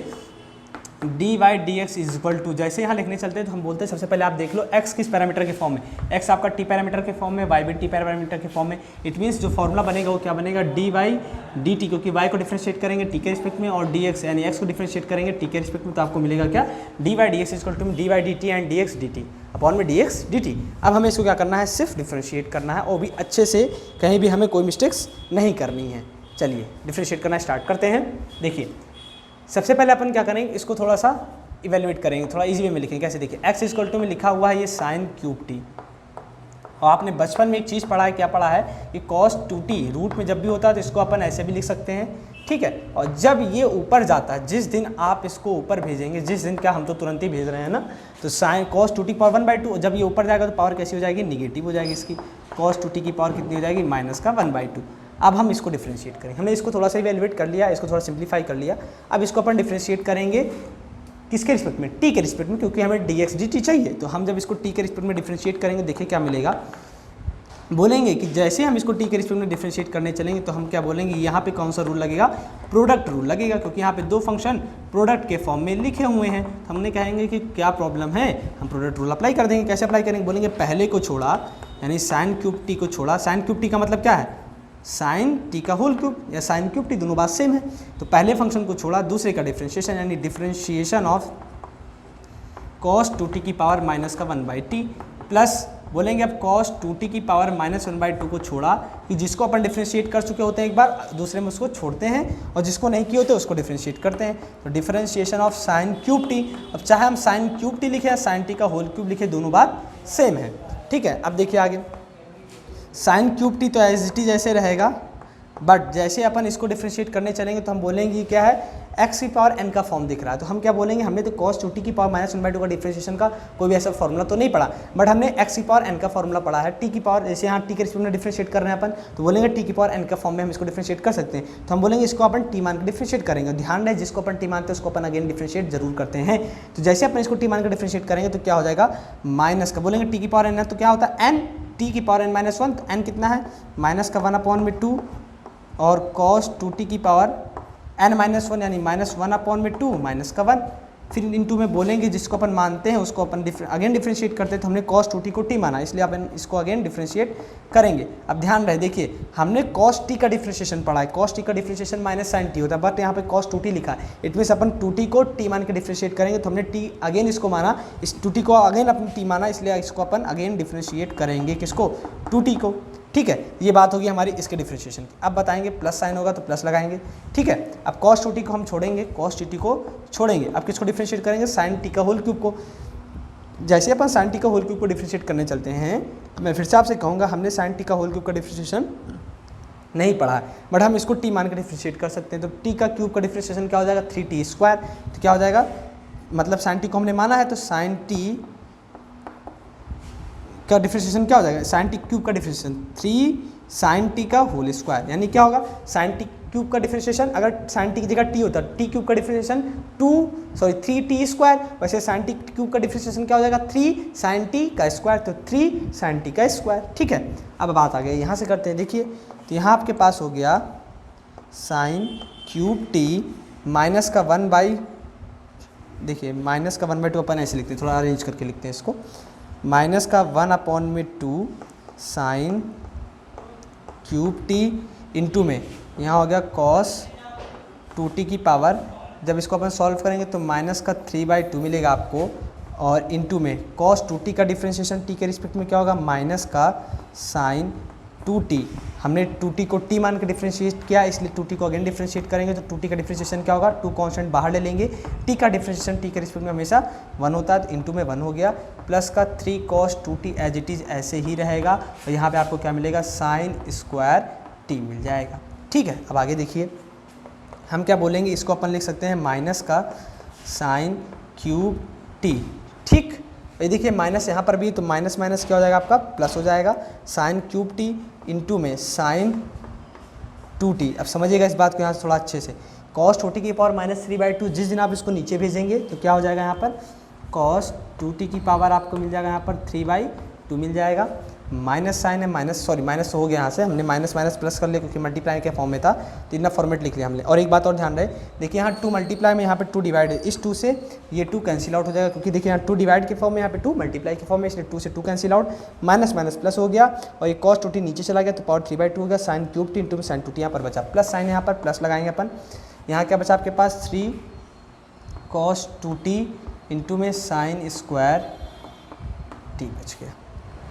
d by d x is equal to, जैसे यहाँ लिखने चलते हैं तो हम बोलते हैं सबसे पहले आप देख लो x किस पैरामीटर के फॉर्म में, x आपका t पैरामीटर के फॉर्म में, y भी t पैरामीटर के फॉर्म में। इट मीन्स जो फॉर्मूला बनेगा वो क्या बनेगा, डी बाई डी टी, क्योंकि y को डिफरेंशिएट करेंगे t के रिस्पेक्ट में, और dx यानी x को डिफरेंशिएट करेंगे t के रिस्पेक्ट में, तो आपको मिलेगा क्या, d by d x is equal to d by d t and d x D T upon में डी एक्स डी टी। अब हमें इसको क्या करना है, सिर्फ डिफरेंशिएट करना है, और भी अच्छे से, कहीं भी हमें कोई मिस्टेक्स नहीं करनी है। चलिए डिफरेंशिएट करना स्टार्ट करते हैं। देखिए सबसे पहले अपन क्या करेंगे, इसको थोड़ा सा इवेल्युएट करेंगे, थोड़ा इजी वे में लिखेंगे। कैसे, देखिए x इक्वल टू में लिखा हुआ है ये साइन क्यूब टी, और आपने बचपन में एक चीज़ पढ़ा है, क्या पढ़ा है, कि cos 2t रूट में जब भी होता है तो इसको अपन ऐसे भी लिख सकते हैं। ठीक है, और जब ये ऊपर जाता है, जिस दिन आप इसको ऊपर भेजेंगे, जिस दिन क्या हम तो तुरंत ही भेज रहे हैं ना, तो साइन cos 2t पावर 1/2, जब ये ऊपर जाएगा तो पावर कैसी हो जाएगी, निगेटिव हो जाएगी इसकी, cos 2t की पावर कितनी हो जाएगी, माइनस का 1/2। अब हम इसको डिफ्रेंशिएट करेंगे, हमने इसको थोड़ा सा इवेल्युएट कर लिया, इसको थोड़ा सिंप्लीफाई कर लिया। अब इसको अपन डिफ्रेंशिएट करेंगे किसके रिस्पेक्ट में, t के रिस्पेक्ट में, क्योंकि हमें dx dt चाहिए। तो हम जब इसको t के रिस्पेक्ट में डिफ्रेंशिएट करेंगे, देखिए क्या मिलेगा, बोलेंगे कि जैसे हम इसको t के रिस्पेक्ट में डिफ्रेंशिएट करने चलेंगे तो हम क्या बोलेंगे, यहाँ पे कौन सा रूल लगेगा, प्रोडक्ट रूल लगेगा, क्योंकि यहाँ पे दो फंक्शन प्रोडक्ट के फॉर्म में लिखे हुए हैं। तो हमने कहेंगे कि क्या प्रॉब्लम है, हम प्रोडक्ट रूल अप्लाई कर देंगे। कैसे अप्लाई करेंगे, बोलेंगे पहले को छोड़ा, यानी साइन क्यूब टी को छोड़ा, साइन क्यूब टी का मतलब क्या है, साइन टी का होल क्यूब या साइन क्यूब टी, दोनों बात सेम है। तो पहले फंक्शन को छोड़ा, दूसरे का डिफ्रेंशिएशन, यानी डिफ्रेंशिएशन ऑफ cos 2t की पावर माइनस का 1/t, प्लस बोलेंगे अब cos 2t की पावर माइनस 1/2 को छोड़ा, कि जिसको अपन डिफ्रेंशिएट कर चुके होते हैं एक बार, दूसरे में उसको छोड़ते हैं, और जिसको नहीं किए होते उसको डिफ्रेंशिएट करते हैं। तो differentiation of sine cube T, अब चाहे हम साइन क्यूब टी लिखे या साइन टी का होल क्यूब लिखे, दोनों बात सेम है। ठीक है, अब देखिए आगे, साइन क्यूब टी तो एज इट इज जैसे रहेगा, बट जैसे अपन इसको डिफ्रेंशिएट करने चलेंगे तो हम बोलेंगे क्या है, x की पावर n का फॉर्म दिख रहा है। तो हम क्या बोलेंगे, हमने तो cos 2t की पावर माइनस 1/2 का डिफ्रेंशिएशन का कोई भी ऐसा फॉर्मूला तो नहीं पढ़ा, बट हमने x की पावर n का फॉर्मूला पढ़ा है। t की पावर, जैसे यहाँ t के रिस्पेक्ट में डिफ्रेंशिएट कर रहे हैं अपन, तो बोलेंगे t की पावर n का फॉर्म में हम इसको डिफ्रेंशिएट कर सकते हैं। तो हम बोलेंगे इसको अपन t मान के डिफ्रेंशिएट करेंगे। ध्यान रहे, जिसको अपन t मानते हैं उसको अपन अगेन डिफ्रेंशिएट जरूर करते हैं। तो जैसे अपन इसको t मान के डिफ्रेंशिएट करेंगे तो क्या हो जाएगा, माइनस का, बोलेंगे t की पावर n है तो क्या होता है n, t की पावर n माइनस 1, तो n कितना है, माइनस का 1/2, और cos 2t की पावर n माइनस 1 यानी माइनस 1/2 माइनस का 1, फिर इनटू में बोलेंगे जिसको अपन मानते हैं उसको अपन अगेन डिफ्रेंशिएट करते हैं। तो हमने cos 2t को t माना, इसलिए अपन इसको अगेन डिफ्रेंशिएट करेंगे। अब ध्यान रहे, देखिए हमने cos t का डिफ्रेंशिएशन पढ़ा है, cos t का डिफ्रेंशिएशन माइनस sin t होता है, बट यहाँ पे cos 2t लिखा है। इट मीन्स अपन 2t को t मान के डिफ्रेंशिएट करेंगे, तो हमने t अगेन इसको माना, इस 2t को अगेन अपन t माना, इसलिए इसको अपन अगेन डिफ्रेंशिएट करेंगे, किसको, 2t को। ठीक है, ये बात होगी हमारी इसके डिफ्रेंशिएशन की। अब बताएंगे प्लस साइन होगा तो प्लस लगाएंगे, ठीक है। अब कॉस टू टी को हम छोड़ेंगे, कॉस टी को छोड़ेंगे। अब किसको डिफ्रेंशिएट करेंगे, साइन टी का होल क्यूब को। जैसे अपन साइन टी का होल क्यूब को डिफ्रेंशिएट करने चलते हैं, मैं फिर से आपसे कहूँगा हमने साइन टी का होल क्यूब का डिफ्रेंशिएशन नहीं पढ़ा है, बट हम इसको टी मान के डिफ्रेंशिएट कर सकते हैं। तो टी का क्यूब का डिफ्रेंशिएशन क्या हो जाएगा, 3t²। तो क्या हो जाएगा, मतलब साइन टी को हमने माना है तो साइन टी का डिफ्रेंशिएशन क्या हो जाएगा, साइन टी क्यूब का डिफ्रेंशिएशन 3 साइन टी का होल स्क्वायर, यानी क्या होगा साइन टी क्यूब का डिफ्रेंशिएशन, अगर साइन टी की जगह टी होता टी क्यूब का डिफ्रेंशिएशन 3t², वैसे साइन टी क्यूब का डिफ्रेंशिएशन क्या हो जाएगा 3 साइन टी का स्क्वायर, तो 3 साइन टी का स्क्वायर, ठीक है। अब बात आ गई यहाँ से करते हैं, देखिए तो यहाँ आपके पास हो गया साइन क्यूब टी माइनस का 1/, देखिए माइनस का 1/2 अपन ऐसे लिखते हैं, थोड़ा अरेंज करके लिखते हैं इसको, माइनस का 1/2 साइन क्यूब टी इंटू में यहाँ हो गया कॉस 2t की पावर, जब इसको अपन सॉल्व करेंगे तो माइनस का 3/2 मिलेगा आपको, और इंटू में कॉस 2t का डिफ्रेंशिएशन t के रिस्पेक्ट में क्या होगा, माइनस का साइन 2t। हमने 2t को t मान के डिफ्रेंशिएट किया, इसलिए 2t को अगेन डिफ्रेंशिएट करेंगे तो 2t का डिफ्रेंशिएशन क्या होगा, 2 कांस्टेंट बाहर ले लेंगे, t का डिफ्रेंशिएशन t के रिस्पेक्ट में हमेशा 1 होता है, तो इंटू में 1 हो गया, प्लस का 3 cos 2t as it is ऐसे ही रहेगा, और यहाँ पे आपको क्या मिलेगा, साइन स्क्वायर t मिल जाएगा, ठीक है। अब आगे देखिए हम क्या बोलेंगे, इसको अपन लिख सकते हैं माइनस का साइन क्यूब t, ठीक। ये देखिए माइनस यहाँ पर भी, तो माइनस माइनस क्या हो जाएगा आपका प्लस हो जाएगा, साइन क्यूब टी इंटू में साइन 2t। अब समझिएगा इस बात को यहाँ से थोड़ा अच्छे से, कॉस 2t की पावर -3/2, जिस दिन आप इसको नीचे भेजेंगे तो क्या हो जाएगा यहाँ पर, कॉस 2t की पावर आपको मिल जाएगा यहाँ पर 3/2 मिल जाएगा, माइनस साइन है माइनस हो गया, यहाँ से हमने माइनस माइनस प्लस कर लिया क्योंकि मल्टीप्लाई के फॉर्म में था, तो इतना फॉर्मेट लिख लिया हमने। और एक बात और ध्यान रहे, देखिए यहाँ 2 मल्टीप्लाई में यहाँ पे 2 डिवाइड है, इस 2 से ये 2 कैंसिल आउट हो जाएगा, क्योंकि देखिए यहाँ 2 डिवाइड के फॉर्म में, यहाँ पे 2 मल्टीप्लाई के फॉर्म में, इसलिए 2 से 2 cancel out, minus minus plus हो गया, और ये कॉस 2t नीचे चला गया तो पावर 3/2 हो गया, साइन क्यूब टी इंटू में साइन 2t यहाँ पर बचा, प्लस साइन यहाँ पर प्लस लगाएंगे अपन, यहाँ क्या बचा आपके पास 3 cos 2t इंटू में साइन स्क्वायर t बच गया।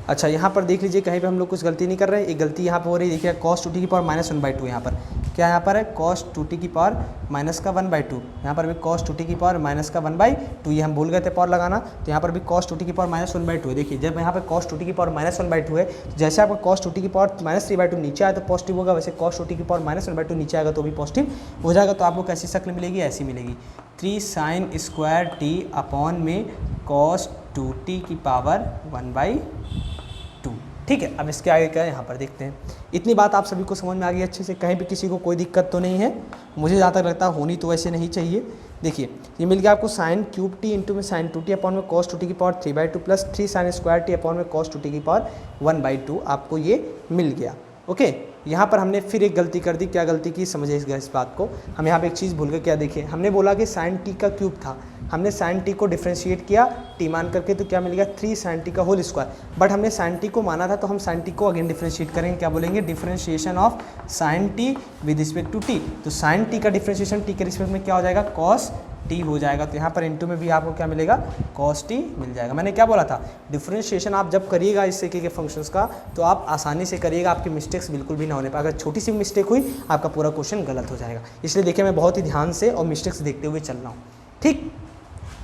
अच्छा यहाँ पर देख लीजिए कहीं पे हम लोग कुछ गलती नहीं कर रहे हैं, एक गलती यहाँ पर हो रही है, देखिए cos 2t की पावर -1/2, यहाँ पर क्या यहाँ पर है cos 2t की पावर माइनस का 1/2, यहाँ पर भी cos 2t की पावर माइनस का 1/2, ये हम भूल गए थे पावर लगाना, तो यहाँ पर भी cos 2t की पावर -1/2 है। देखिए जब यहाँ पर cos 2t की पावर -1/2 है, जैसे आपका cos 2t की पावर -3/2 नीचे आया तो पॉजिटिव होगा, वैसे cos 2t की पावर -1/2 नीचे आएगा तो भी पॉजिटिव हो जाएगा। तो आपको कैसी शक्ल मिलेगी, ऐसी मिलेगी 3 साइन स्क्वायर t अपॉन में cos 2t की पावर 1/2, ठीक है। अब इसके आगे क्या है यहाँ पर देखते हैं। इतनी बात आप सभी को समझ में आ गई अच्छे से, कहीं भी किसी को कोई दिक्कत तो नहीं है, मुझे जहाँ तक लगता है होनी तो वैसे नहीं चाहिए। देखिए ये मिल गया आपको साइन क्यूब टी इंटू में साइन 2t अपॉन में cos 2t की power 3/2 plus 3 sine square T upon में cos 2t की पावर 1/2 आपको ये मिल गया, ओके। यहाँ पर हमने फिर एक गलती कर दी, क्या गलती की समझे इस बात को, हम यहाँ पे एक चीज़ भूल गए, क्या देखिए हमने बोला कि साइन टी का क्यूब था, हमने साइन टी को डिफ्रेंशिएट किया टी मान करके, तो क्या मिल गया 3 साइन टी का होल स्क्वायर, बट हमने साइन टी को माना था तो हम साइन टी को अगेन डिफ्रेंशिएट करेंगे, क्या बोलेंगे differentiation of sine t with respect to t, तो साइन टी का डिफ्रेंशिएशन टी के रिस्पेक्ट में क्या हो जाएगा कॉस टी हो जाएगा, तो यहाँ पर इंटू में भी आपको क्या मिलेगा कॉस टी मिल जाएगा। मैंने क्या बोला था, डिफरेंशिएशन आप जब करिएगा इस तरीके के फंक्शंस का तो आप आसानी से करिएगा, आपकी मिस्टेक्स बिल्कुल भी ना होने पाए, अगर छोटी सी मिस्टेक हुई आपका पूरा क्वेश्चन गलत हो जाएगा। इसलिए देखिए मैं बहुत ही ध्यान से और मिस्टेक्स देखते हुए चल रहा हूँ, ठीक।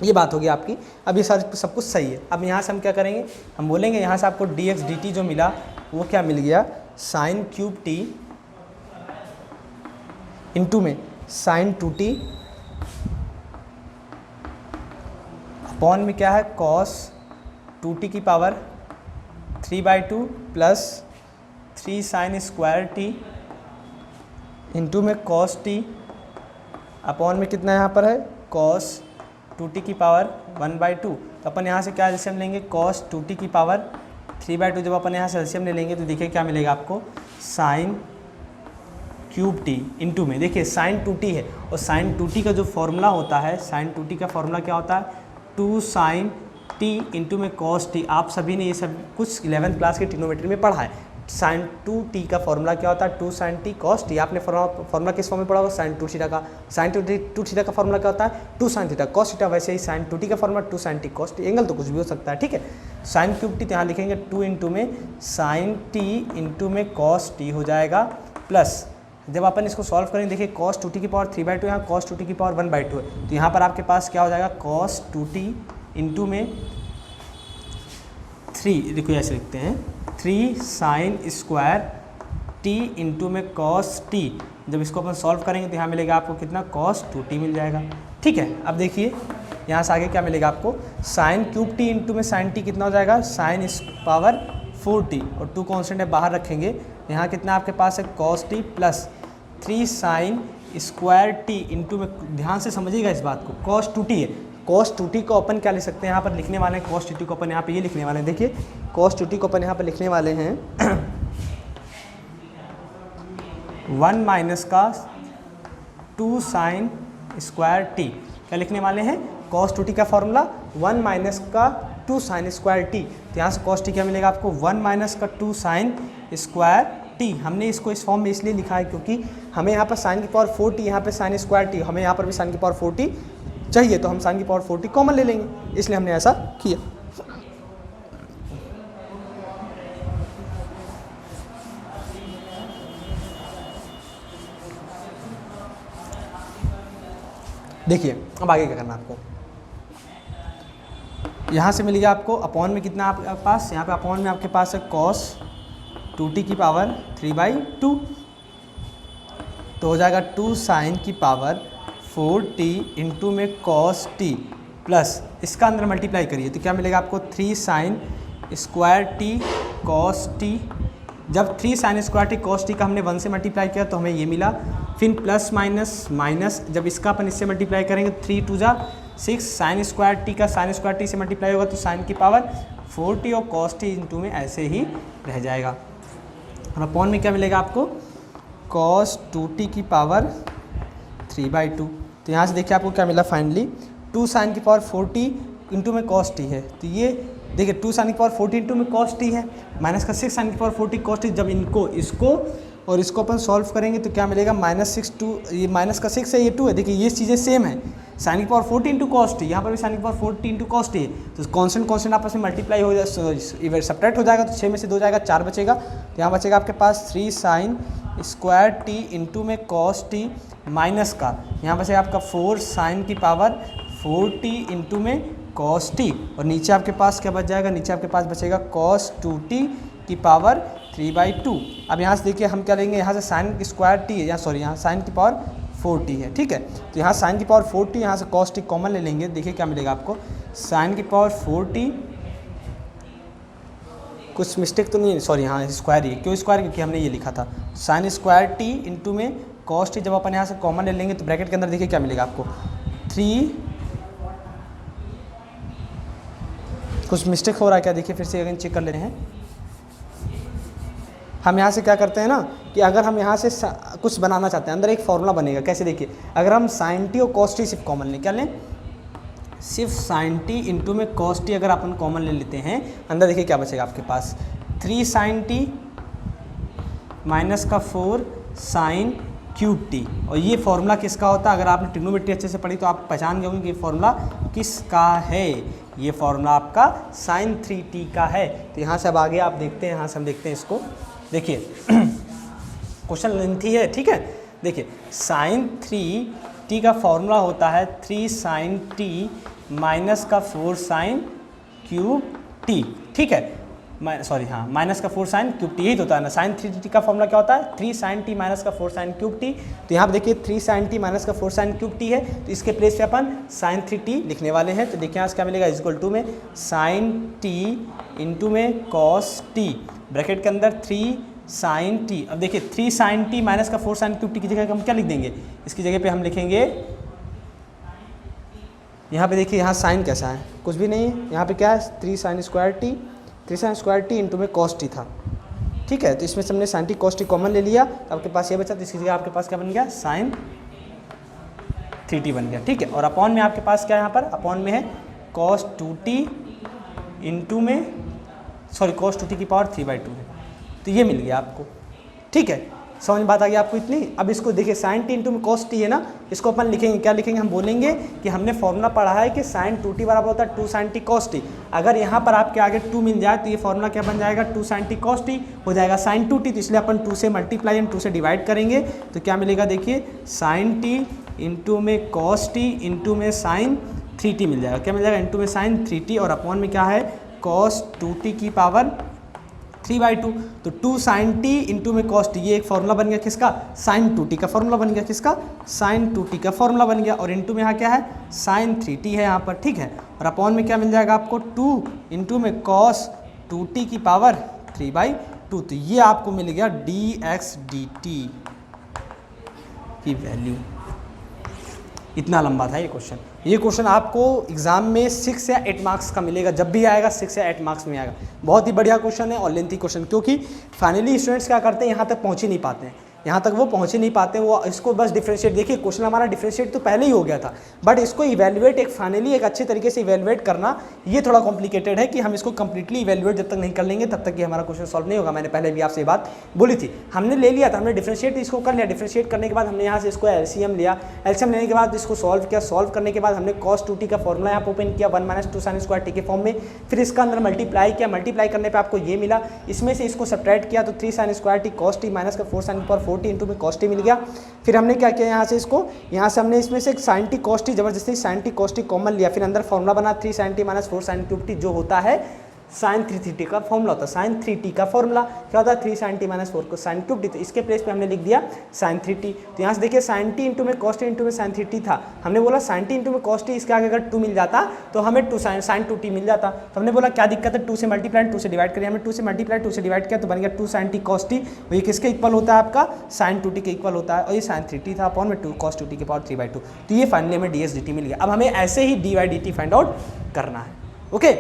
ये बात होगी आपकी, अब ये सब कुछ सही है। अब यहाँ से हम क्या करेंगे, हम बोलेंगे यहाँ से आपको dx dt जो मिला वो क्या मिल गया साइन क्यूब टी इंटू में साइन 2t अपॉन में क्या है cos 2t की power 3/2 plus 3 sine square t into में cos t अपॉन में कितना यहाँ पर है cos 2t की पावर 1/2। तो अपन यहाँ से क्या एलसीएम लेंगे cos 2t की पावर 3/2, जब अपन यहाँ से एलसीएम ले लेंगे तो देखिए क्या मिलेगा आपको साइन क्यूब टी इंटू में, देखिए साइन 2t है और साइन 2t का जो फॉर्मूला होता है, साइन 2t का फॉर्मूला क्या होता है 2 साइन t इंटू में cos t। आप सभी ने ये सब कुछ 11th क्लास के ट्रिग्नोमेट्री में पढ़ा है। साइन 2t का फॉर्मूला क्या होता है 2 साइन t cos t। आपने फॉर्मूला किस फॉर्म में पढ़ा होगा साइन 2 थीटा का। साइन 2 थीटा का फॉर्मूला क्या होता है 2 साइन थीटा cos थीटा, वैसे ही साइन 2t का formula 2 sine t cos t। Angle तो कुछ भी हो सकता है, ठीक है। साइन क्यूब टी, तो यहाँ लिखेंगे 2 इंटू में साइन टी इंटू में कॉस टी हो जाएगा, प्लस जब अपन इसको सॉल्व करेंगे देखिए कॉस 2t की पावर 3/2, यहाँ कॉस 2t की पावर 1/2 है, तो यहाँ पर आपके पास क्या हो जाएगा कॉस 2t इंटू में 3, देखो ऐसे लिखते हैं 3 साइन स्क्वायर t इंटू में कॉस t। जब इसको अपन सॉल्व करेंगे तो यहाँ मिलेगा आपको कितना कॉस 2t मिल जाएगा। ठीक है, अब देखिए यहाँ से आगे क्या मिलेगा आपको, साइन क्यूब टी इंटू में साइन टी कितना हो जाएगा साइन पावर 4t, और 2 कॉन्स्टेंट है बाहर रखेंगे, यहाँ कितना आपके पास है cos T plus 3 sine square t into में, ध्यान से समझिएगा इस बात को, कॉस 2t है, कॉस 2t को अपन क्या लिख सकते हैं यहाँ पर लिखने वाले हैं, कॉस 2t को अपन यहाँ पे ये लिखने वाले हैं, देखिए कॉस 2t को अपन यहाँ पर लिखने वाले हैं 1 माइनस का 2 साइन स्क्वायर टी, क्या लिखने वाले हैं कॉस 2t का फॉर्मूला 1 माइनस का 2 साइन स्क्वायर टी, तो यहाँ से कॉस टी क्या मिलेगा आपको 1 माइनस का 2 साइन स्क्वायर टी। हमने इसको इस फॉर्म में इसलिए लिखा है क्योंकि हमें यहाँ पर साइन की पावर 4t, यहाँ पे साइन स्क्वायर टी, हमें यहाँ पर भी साइन की पावर 4t चाहिए, तो हम साइन की पावर 4t कॉमन ले लेंगे, इसलिए हमने ऐसा किया। देखिए अब आगे क्या करना आपको, यहाँ से मिल गया आपको अपॉन में कितना आपके पास, यहाँ पे अपॉन में आपके पास है कॉस 2t की पावर 3/2, तो हो जाएगा 2 साइन की पावर 4t इंटू में कॉस t प्लस इसका अंदर मल्टीप्लाई करिए तो क्या मिलेगा आपको 3 sine square T cos T. जब 3 sine square T cos T का हमने 1 से मल्टीप्लाई किया तो हमें ये मिला, फिर प्लस माइनस माइनस, जब इसका अपन इससे मल्टीप्लाई करेंगे 3 2 जा 6, साइन स्क्वायर टी का साइन स्क्वायर टी से मल्टीप्लाई होगा तो साइन की पावर 4t और कॉस टी इंटू में ऐसे ही रह जाएगा, और अपॉन में क्या मिलेगा आपको कॉस 2t की पावर 3/2। तो यहाँ से देखिए आपको क्या मिला फाइनली 2 साइन की पावर 4t इंटू में कॉस टी है, तो ये देखिए 2 साइन की पावर 4t इंटू में कॉस टी है, माइनस का 6 साइन की पावर 4t कॉस टी, जब इनको इसको और इसको अपन सॉल्व करेंगे तो क्या मिलेगा -6 2, ये माइनस का 6 है ये 2 है, देखिए ये चीज़ें सेम है, साइन की power 4t into cos T, यहाँ पर भी साइन की power 4t into cos T है, तो कॉन्स्टेंट आपस में मल्टीप्लाई हो जाए सेपरेट हो जाएगा, तो 6 में से 2 जाएगा 4 बचेगा, तो यहाँ बचेगा आपके पास 3 साइन स्क्वायर टी इंटू में कॉस टी माइनस का, यहाँ बचेगा आपका 4 साइन की पावर 4t इंटू में कॉस टी, और नीचे आपके पास क्या बच जाएगा, नीचे आपके पास बचेगा कॉस 2t की पावर 3/2। अब यहाँ से देखिए हम क्या लेंगे, यहाँ से साइन स्क्वायर टी है, या सॉरी यहाँ साइन की पावर 4t है, ठीक है, तो यहाँ साइन की पावर 4t, यहाँ से कॉस टी कॉमन ले लेंगे, देखिए क्या मिलेगा आपको साइन की पावर 4t, कुछ मिस्टेक तो नहीं है, सॉरी हाँ स्क्वायर ही, क्यों स्क्वायर, क्योंकि हमने ये लिखा था साइन स्क्वायर टी इंटू में कॉस टी, जब अपन यहाँ से कॉमन ले लेंगे तो ब्रैकेट के अंदर देखिए क्या मिलेगा आपको 3, कुछ मिस्टेक हो रहा है क्या, देखिए फिर से अगेन चेक कर लेते हैं। हम यहाँ से क्या करते हैं ना कि अगर हम यहाँ से कुछ बनाना चाहते हैं, अंदर एक फॉर्मूला बनेगा, कैसे देखिए, अगर हम साइन टी और कॉस टी सिर्फ कॉमन लें, क्या लें, सिर्फ साइन टी इंटू में कॉस टी अगर अपन कॉमन ले लेते हैं, अंदर देखिए क्या बचेगा आपके पास 3 साइन टी माइनस का 4 साइन क्यूब टी, और ये फॉर्मूला किसका होता है, अगर आपने ट्रिग्नोमेट्री अच्छे से पढ़ी तो आप पहचान गए होंगे कि ये फॉर्मूला किसका है, ये फॉर्मूला आपका साइन 3t का है। तो यहाँ से अब आगे आप देखते हैं, यहाँ से हम देखते हैं इसको, देखिए क्वेश्चन लेंथी है, ठीक है, देखिए साइन 3t का फॉर्मूला होता है 3 साइन t माइनस का 4 साइन क्यूब टी, ठीक है, सॉरी हाँ माइनस का 4 साइन क्यूब टी, यही तो होता है ना, साइन 3t का फॉर्मूला क्या होता है 3 साइन टी माइनस का 4 साइन क्यूब टी। तो यहाँ पे देखिए 3 साइन टी माइनस का 4 साइन क्यूब टी है, तो इसके प्लेस पे अपन साइन 3t लिखने वाले हैं, तो देखिए यहाँ से क्या मिलेगा इक्वल टू में साइन टी इंटू में कॉस टी, ब्रैकेट के अंदर 3 साइन टी। अब देखिए 3 साइन टी माइनस का 4 साइन क्यूब टी की जगह हम क्या लिख देंगे, इसकी जगह पे हम लिखेंगे, यहाँ पे देखिए यहाँ साइन कैसा है, कुछ भी नहीं है, यहाँ पे क्या है 3 साइन स्क्वायर टी इंटू में कॉस टी था, ठीक है, तो इसमें से हमने sine t cos t common ले लिया, तो आपके पास ये बचा, तो इसकी जगह आपके पास क्या बन गया साइन 3t बन गया, ठीक है, और अपॉन में आपके पास क्या है, यहाँ पर अपॉन में है कॉस 2t इंटू में सॉरी कॉस 2t की पावर 3/2 है, तो ये मिल गया आपको, ठीक है, समझ में बात आ गई आपको इतनी। अब इसको देखिए साइन टी इंटू में कॉस टी है ना, इसको अपन लिखेंगे, क्या लिखेंगे, हम बोलेंगे कि हमने फॉर्मूला पढ़ा है कि साइन 2t बराबर होता है 2 sin t cos t। अगर यहाँ पर आपके आगे 2 मिल जाए तो ये फॉर्मूला क्या बन जाएगा, 2 sin t cos t हो जाएगा sin 2t, तो इसलिए अपन 2 से मल्टीप्लाई एंड 2 से डिवाइड करेंगे तो क्या मिलेगा, देखिए sin t इंटू में cos t इंटू में sin 3t मिल जाएगा। क्या मिल जाएगा, इंटू में sin 3t और अपॉन में क्या है cos 2t की पावर 3/2। तो 2 sin t इंटू में cos t, ये एक फॉर्मूला बन गया किसका, sin 2t का फॉर्मूला बन गया, किसका, sin 2t का फॉर्मूला बन गया। और इंटू में यहाँ क्या है sin 3t है यहाँ पर, ठीक है। और अपॉन में क्या मिल जाएगा आपको 2 इंटू में cos 2t की पावर 3/2। तो ये आपको मिल गया dx dt की वैल्यू। इतना लंबा था ये क्वेश्चन। ये क्वेश्चन आपको एग्जाम में 6 या 8 मार्क्स का मिलेगा, जब भी आएगा 6 या 8 मार्क्स में आएगा। बहुत ही बढ़िया क्वेश्चन है और लेंथी क्वेश्चन, क्योंकि फाइनली स्टूडेंट्स क्या करते हैं, यहाँ तक पहुँच ही नहीं पाते हैं, यहाँ तक वो पहुँच ही नहीं पाते, वो इसको बस डिफरेंशिएट, देखिए क्वेश्चन हमारा डिफरेंशिएट तो पहले ही हो गया था, बट इसको इवैल्यूएट एक फाइनली एक अच्छे तरीके से इवैल्यूएट करना ये थोड़ा कॉम्प्लिकेटेड है कि हम इसको कंप्लीटली इवैल्यूएट जब तक नहीं कर लेंगे तब तक ये हमारा क्वेश्चन सॉल्व नहीं होगा। मैंने पहले भी आपसे ये बात बोली थी। हमने ले लिया था, हमने डिफरेंशिएट इसको कर लिया, डिफरेंशिएट करने के बाद हमने यहाँ से इसको एलसीएम लिया, एलसीएम लेने के बाद इसको सॉल्व किया, सॉल्व करने के बाद हमने cos 2t का फॉर्मूला यहाँ पर ओपन किया 1 - 2 sin स्क्वायर t के फॉर्म में, फिर इसका अंदर मल्टीप्लाई किया, मल्टीप्लाई करने पर आपको ये मिला, इसमें से इसको सब्ट्रैक्ट किया तो 3 sin square t cos t minus का 4 sin की पावर 4t इंटू में cos t मिल गया। फिर हमने क्या किया, यहाँ से इसको, यहाँ से हमने इसमें से sin t cos t जबरदस्ती sin t cos t common लिया, फिर अंदर फॉर्मूला बना 3 sin t minus 4 sin cube t जो होता है sin 3t का फॉर्मूला होता है, sin 3t का फॉर्मूला क्या होता है 3 sin t माइनस 4 को sin क्यूब t, तो इसके प्लेस पे हमने लिख दिया sin 3t। तो यहाँ से देखिए sin t इंटू में cos t इंटू में sin 3t था, हमने बोला sin t इंटू में cos t, इसके आगे अगर 2 मिल जाता तो हमें 2 sin 2t मिल जाता, तो हमने बोला क्या दिक्कत है, 2 से मल्टीप्लाई 2 से डिवाइड करिए, हमने 2 से मल्टीप्लाई 2 से डिवाइड किया तो बन गया 2 sin t cos t, ये किसके इक्वल होता है आपका sin 2t के इक्वल होता है, और ये sin 3t था अपॉन में 2 cos 2t के पावर 3/2। तो ये फाइनली हमें ds dt मिल गया। अब हमें ऐसे ही dy dt फाइंड आउट करना है। ओके,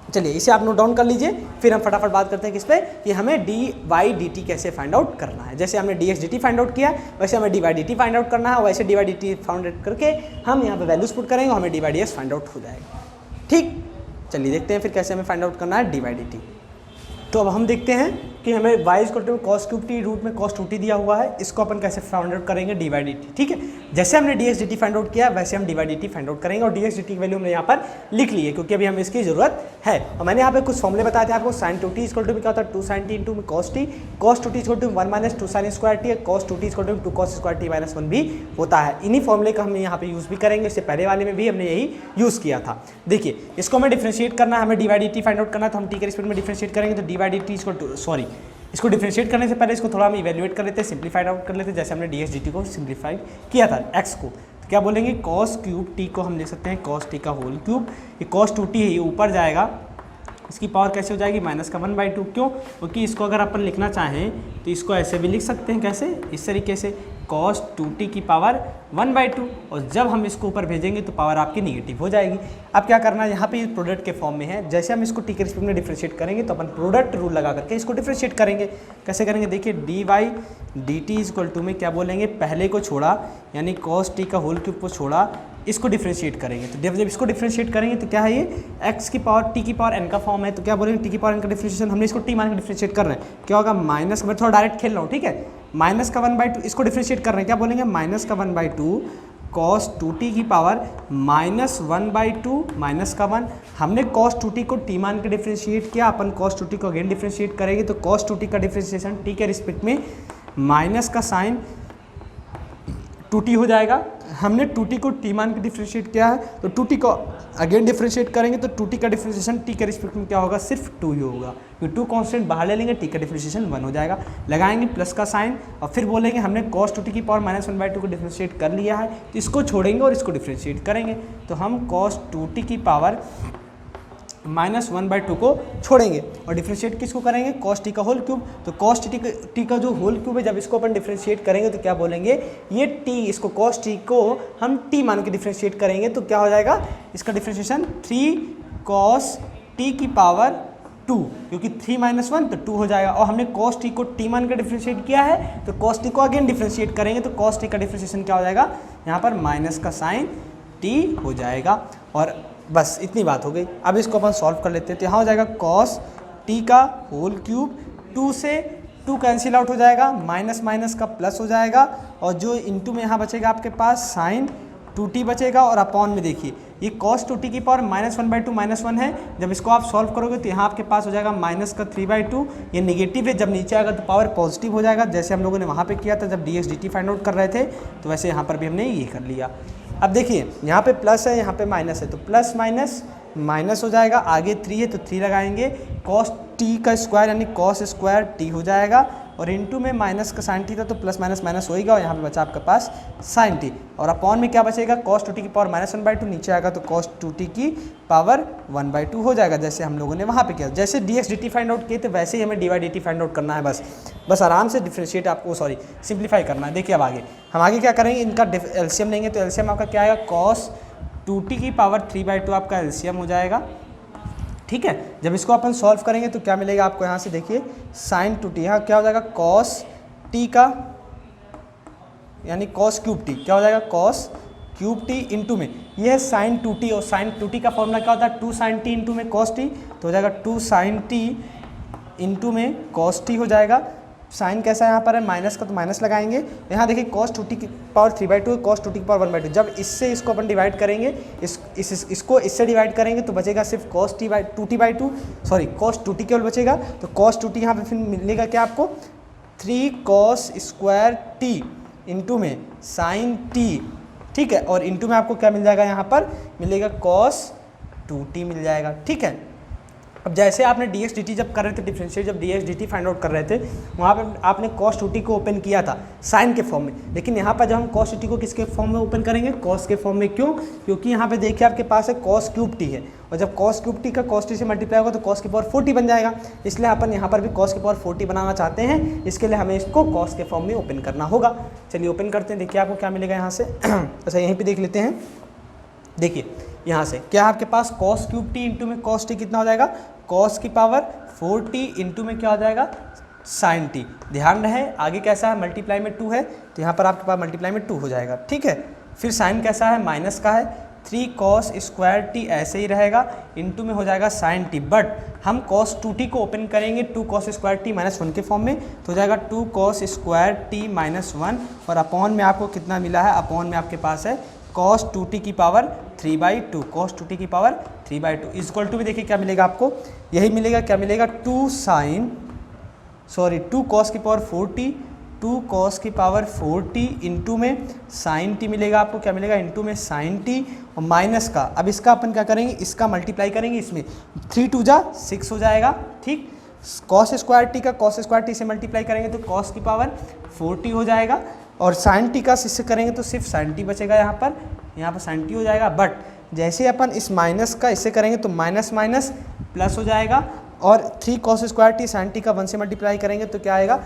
चलिए इसे आप नोट डाउन कर लीजिए, फिर हम फटाफट बात करते हैं किस पे, कि हमें dy dt कैसे फाइंड आउट करना है। जैसे हमने dx dt फाइंड आउट किया वैसे हमें dy dt फाइंड आउट करना है, वैसे dy dt फाइंड आउट करके हम यहाँ पे वैल्यूज पुट करेंगे, हमें dy dx फाइंड आउट हो जाएगा। ठीक, चलिए देखते हैं फिर कैसे हमें फाइंड आउट करना है dy dt। तो अब हम देखते हैं कि हमें y equal to cos cube t root में cos 2t दिया हुआ है, इसको अपन कैसे फाइंड आउट करेंगे dy dt। ठीक है, जैसे हमने dx dt फाइंड आउट किया वैसे हम dy dt फाइंड आउट करेंगे, और dx dt की वैल्यू हमने यहाँ पर लिख ली है क्योंकि अभी हमें इसकी जरूरत है। और मैंने यहाँ पे कुछ फॉर्मूले बताए थे आपको, sin 2t इक्वल टू क्या होता है 2 sin t इंटू में cos t, cos 2t equal to 1 - 2 sin square t, cos 2t equal to 2 cos square t minus 1 भी होता है। इन्हीं फॉर्मूले का हम यहाँ पे यूज़ भी करेंगे, इससे पहले वाले में भी हमने यही यूज़ किया था। देखिए इसको हमें डिफरेंशिएट करना है, हमें dy dt फाइंड आउट करना है, तो हम t के रिस्पेक्ट में डिफरेंशिएट करेंगे तो dy dt equal to, sorry इसको डिफरेंशिएट करने से पहले इसको थोड़ा हम इवैल्यूएट कर लेते हैं, सिंप्लीफाइड आउट कर लेते हैं। जैसे हमने dx dt को सिंप्लीफाइड किया था x को, तो क्या बोलेंगे cos क्यूब t को हम लिख सकते हैं cos t का होल क्यूब, ये cos 2t है ये ऊपर जाएगा, इसकी पावर कैसे हो जाएगी माइनस का 1/2। क्यों, क्योंकि इसको अगर अपन लिखना चाहें तो इसको ऐसे भी लिख सकते हैं, कैसे, इस तरीके से cos 2t की पावर 1/2, और जब हम इसको ऊपर भेजेंगे तो पावर आपकी निगेटिव हो जाएगी। अब क्या करना है, यहाँ पे प्रोडक्ट के फॉर्म में है, जैसे हम इसको t के रिस्पेक्ट में डिफरेंशिएट करेंगे तो अपन प्रोडक्ट रूल लगा करके इसको डिफरेंशिएट करेंगे। कैसे करेंगे, देखिए dy dt इक्वल टू में क्या बोलेंगे, पहले को छोड़ा यानी cos t का होल क्यूब को छोड़ा, इसको डिफरेंशिएट करेंगे। तो जब इसको डिफरेंशिएट करेंगे तो क्या है, ये x की पावर t की पावर n का फॉर्म है, तो क्या बोलेंगे t की पावर n का डिफरेंशिएशन, हमने इसको t मान के डिफरेंशिएट कर रहे हैं, क्या होगा माइनस, मैं थोड़ा डायरेक्ट खेल रहा हूँ, ठीक है, माइनस का 1/2 इसको डिफरेंशिएट कर रहे हैं, क्या बोलेंगे माइनस का 1/2 cos 2t की पावर माइनस 1/2 माइनस का 1, हमने cos 2t को t मान के डिफरेंशिएट किया, अपन cos 2t को अगेन डिफरेंशिएट करेंगे तो cos 2t का डिफरेंशिएशन t के रिस्पेक्ट में माइनस का साइन 2t हो जाएगा। हमने 2t को t मान के डिफरेंशिएट किया है तो 2t को अगेन डिफरेंशिएट करेंगे तो 2t का डिफरेंशिएशन t के रिस्पेक्ट में क्या होगा, सिर्फ 2 ही होगा, क्योंकि 2 कांस्टेंट बाहर ले लेंगे, t का डिफरेंशिएशन 1 हो जाएगा। लगाएंगे प्लस का साइन और फिर बोलेंगे हमने cos 2t की पावर माइनस 1/2 को डिफरेंशिएट कर लिया है, तो इसको छोड़ेंगे और इसको डिफरेंशिएट करेंगे, तो हम cos 2t की पावर माइनस 1/2 को छोड़ेंगे और डिफरेंशिएट किसको करेंगे, cos t का होल क्यूब। तो cos t का जो होल क्यूब है, जब इसको अपन डिफरेंशिएट करेंगे तो क्या बोलेंगे, ये t, इसको cos t को हम t मान के डिफरेंशिएट करेंगे तो क्या हो जाएगा, इसका डिफरेंशिएशन 3 cos t की पावर 2, क्योंकि 3 - 1 तो 2 हो जाएगा, और हमने cos t को t मान के डिफरेंशिएट किया है तो cos t को अगेन डिफरेंशिएट करेंगे तो cos t का डिफरेंशिएशन क्या हो जाएगा, यहाँ पर माइनस का साइन t हो जाएगा। और बस इतनी बात हो गई। अब इसको अपन सॉल्व कर लेते हैं, तो यहाँ हो जाएगा cos t का होल क्यूब 2 से टू कैंसिल आउट हो जाएगा, माइनस माइनस का प्लस हो जाएगा, और जो इंटू में यहाँ बचेगा आपके पास साइन 2t बचेगा, और अपॉन में देखिए ये cos 2t की पावर -1/2 -1 है। जब इसको आप सॉल्व करोगे तो यहाँ आपके पास हो जाएगा माइनस का 3/2, ये नेगेटिव है, जब नीचे आएगा तो पावर पॉजिटिव हो जाएगा, जैसे हम लोगों ने वहाँ पे किया था जब dx dt फाइंड आउट कर रहे थे, तो वैसे यहाँ पर भी हमने ये कर लिया। अब देखिए यहाँ पे प्लस है, यहाँ पे माइनस है, तो प्लस माइनस माइनस हो जाएगा, आगे 3 है तो 3 लगाएंगे, cos t का स्क्वायर यानी cos स्क्वायर t हो जाएगा, और इनटू में माइनस का साइन टी था तो प्लस माइनस माइनस होएगा, और यहाँ पे बचा आपके पास साइन टी, और अपॉन में क्या बचेगा cos 2t की पावर -1/2, नीचे आएगा तो cos 2t की पावर 1/2 हो जाएगा, जैसे हम लोगों ने वहाँ पे किया। जैसे dx dt फाइंड आउट किए थे वैसे ही हमें dy dt फाइंड आउट करना है, बस आराम से डिफ्रेंशिएट आपको सिंप्लीफाई करना है। देखिए अब हम आगे क्या करेंगे, इनका एलसीएम लेंगे, तो एलसीएम आपका क्या आएगा, cos 2t की पावर 3/2 आपका एलसीएम हो जाएगा। ठीक है, जब इसको अपन सॉल्व करेंगे तो क्या मिलेगा आपको, यहाँ से देखिए साइन 2t, यहाँ क्या हो जाएगा cos t का यानी cos क्यूब t, क्या हो जाएगा cos क्यूब t इंटू में ये है साइन 2t, और साइन 2t का फॉर्मूला क्या होता है 2 sin t इंटू में cos t, तो हो जाएगा 2 sin t इंटू में cos t हो जाएगा। साइन कैसा है यहाँ पर है माइनस का, तो माइनस लगाएंगे, यहाँ देखिए cos 2t की पावर 3/2 cos 2t की पावर 1/2, जब इससे इसको अपन डिवाइड करेंगे, इसको इससे डिवाइड करेंगे तो बचेगा सिर्फ cos 2t/2, sorry cos 2t केवल बचेगा, तो cos 2t यहाँ पे फिर मिलेगा क्या आपको 3 cos स्क्वायर t इंटू में साइन t, ठीक है, और इंटू में आपको क्या मिल जाएगा, यहाँ पर मिलेगा cos 2t मिल जाएगा। ठीक है, अब जैसे आपने dx dt जब कर रहे थे डिफरेंशिएट, जब dx dt फाइंड आउट कर रहे थे वहाँ पे आपने cos 2t को ओपन किया था साइन के फॉर्म में, लेकिन यहाँ पर जब हम cos 2t को किसके फॉर्म में ओपन करेंगे, cos के फॉर्म में। क्यों? क्योंकि यहाँ पे देखिए आपके पास है cos क्यूब t है, और जब cos क्यूब t का cos t से मल्टीप्लाई होगा तो cos की पावर 40 बन जाएगा, इसलिए अपन यहाँ पर भी cos की पावर 40 बनाना चाहते हैं, इसके लिए हमें इसको cos के फॉर्म में ओपन करना होगा। चलिए ओपन करते हैं, देखिए आपको क्या मिलेगा यहाँ से अच्छा यहीं पर देख लेते हैं, देखिए यहाँ से क्या आपके पास cos क्यूब t इंटू में cos t कितना हो जाएगा, cos की पावर 4t इंटू में क्या हो जाएगा sin t। ध्यान रहे आगे कैसा है, मल्टीप्लाई में 2 है, तो यहाँ पर आपके पास मल्टीप्लाई में 2 हो जाएगा। ठीक है, फिर साइन कैसा है, माइनस का है, 3 cos स्क्वायर t ऐसे ही रहेगा, इंटू में हो जाएगा sin t, बट हम cos 2t को ओपन करेंगे 2 cos स्क्वायर t -1 के फॉर्म में, तो हो जाएगा 2 cos स्क्वायर t -1, और अपॉन में आपको कितना मिला है, अपॉन में आपके पास है cos 2t की पावर 3/2, cos 2t की पावर 3/2 इक्वल टू भी देखिए क्या मिलेगा आपको, यही मिलेगा, क्या मिलेगा 2 cos की पावर 4t, 2 cos की पावर 4t इंटू में sin t मिलेगा आपको, क्या मिलेगा इंटू में sin t, और माइनस का, अब इसका अपन क्या करेंगे, इसका मल्टीप्लाई करेंगे, इसमें 3 2 जा 6 हो जाएगा। ठीक, cos स्क्वायर t का cos स्क्वायर t से मल्टीप्लाई करेंगे तो cos की पावर 4t हो जाएगा, और sin t का इससे करेंगे तो सिर्फ sin t बचेगा, यहाँ पर sin t हो जाएगा, बट जैसे अपन इस माइनस का इससे करेंगे तो माइनस माइनस प्लस हो जाएगा, और 3 cos square T sin t का 1 से मल्टीप्लाई करेंगे तो क्या आएगा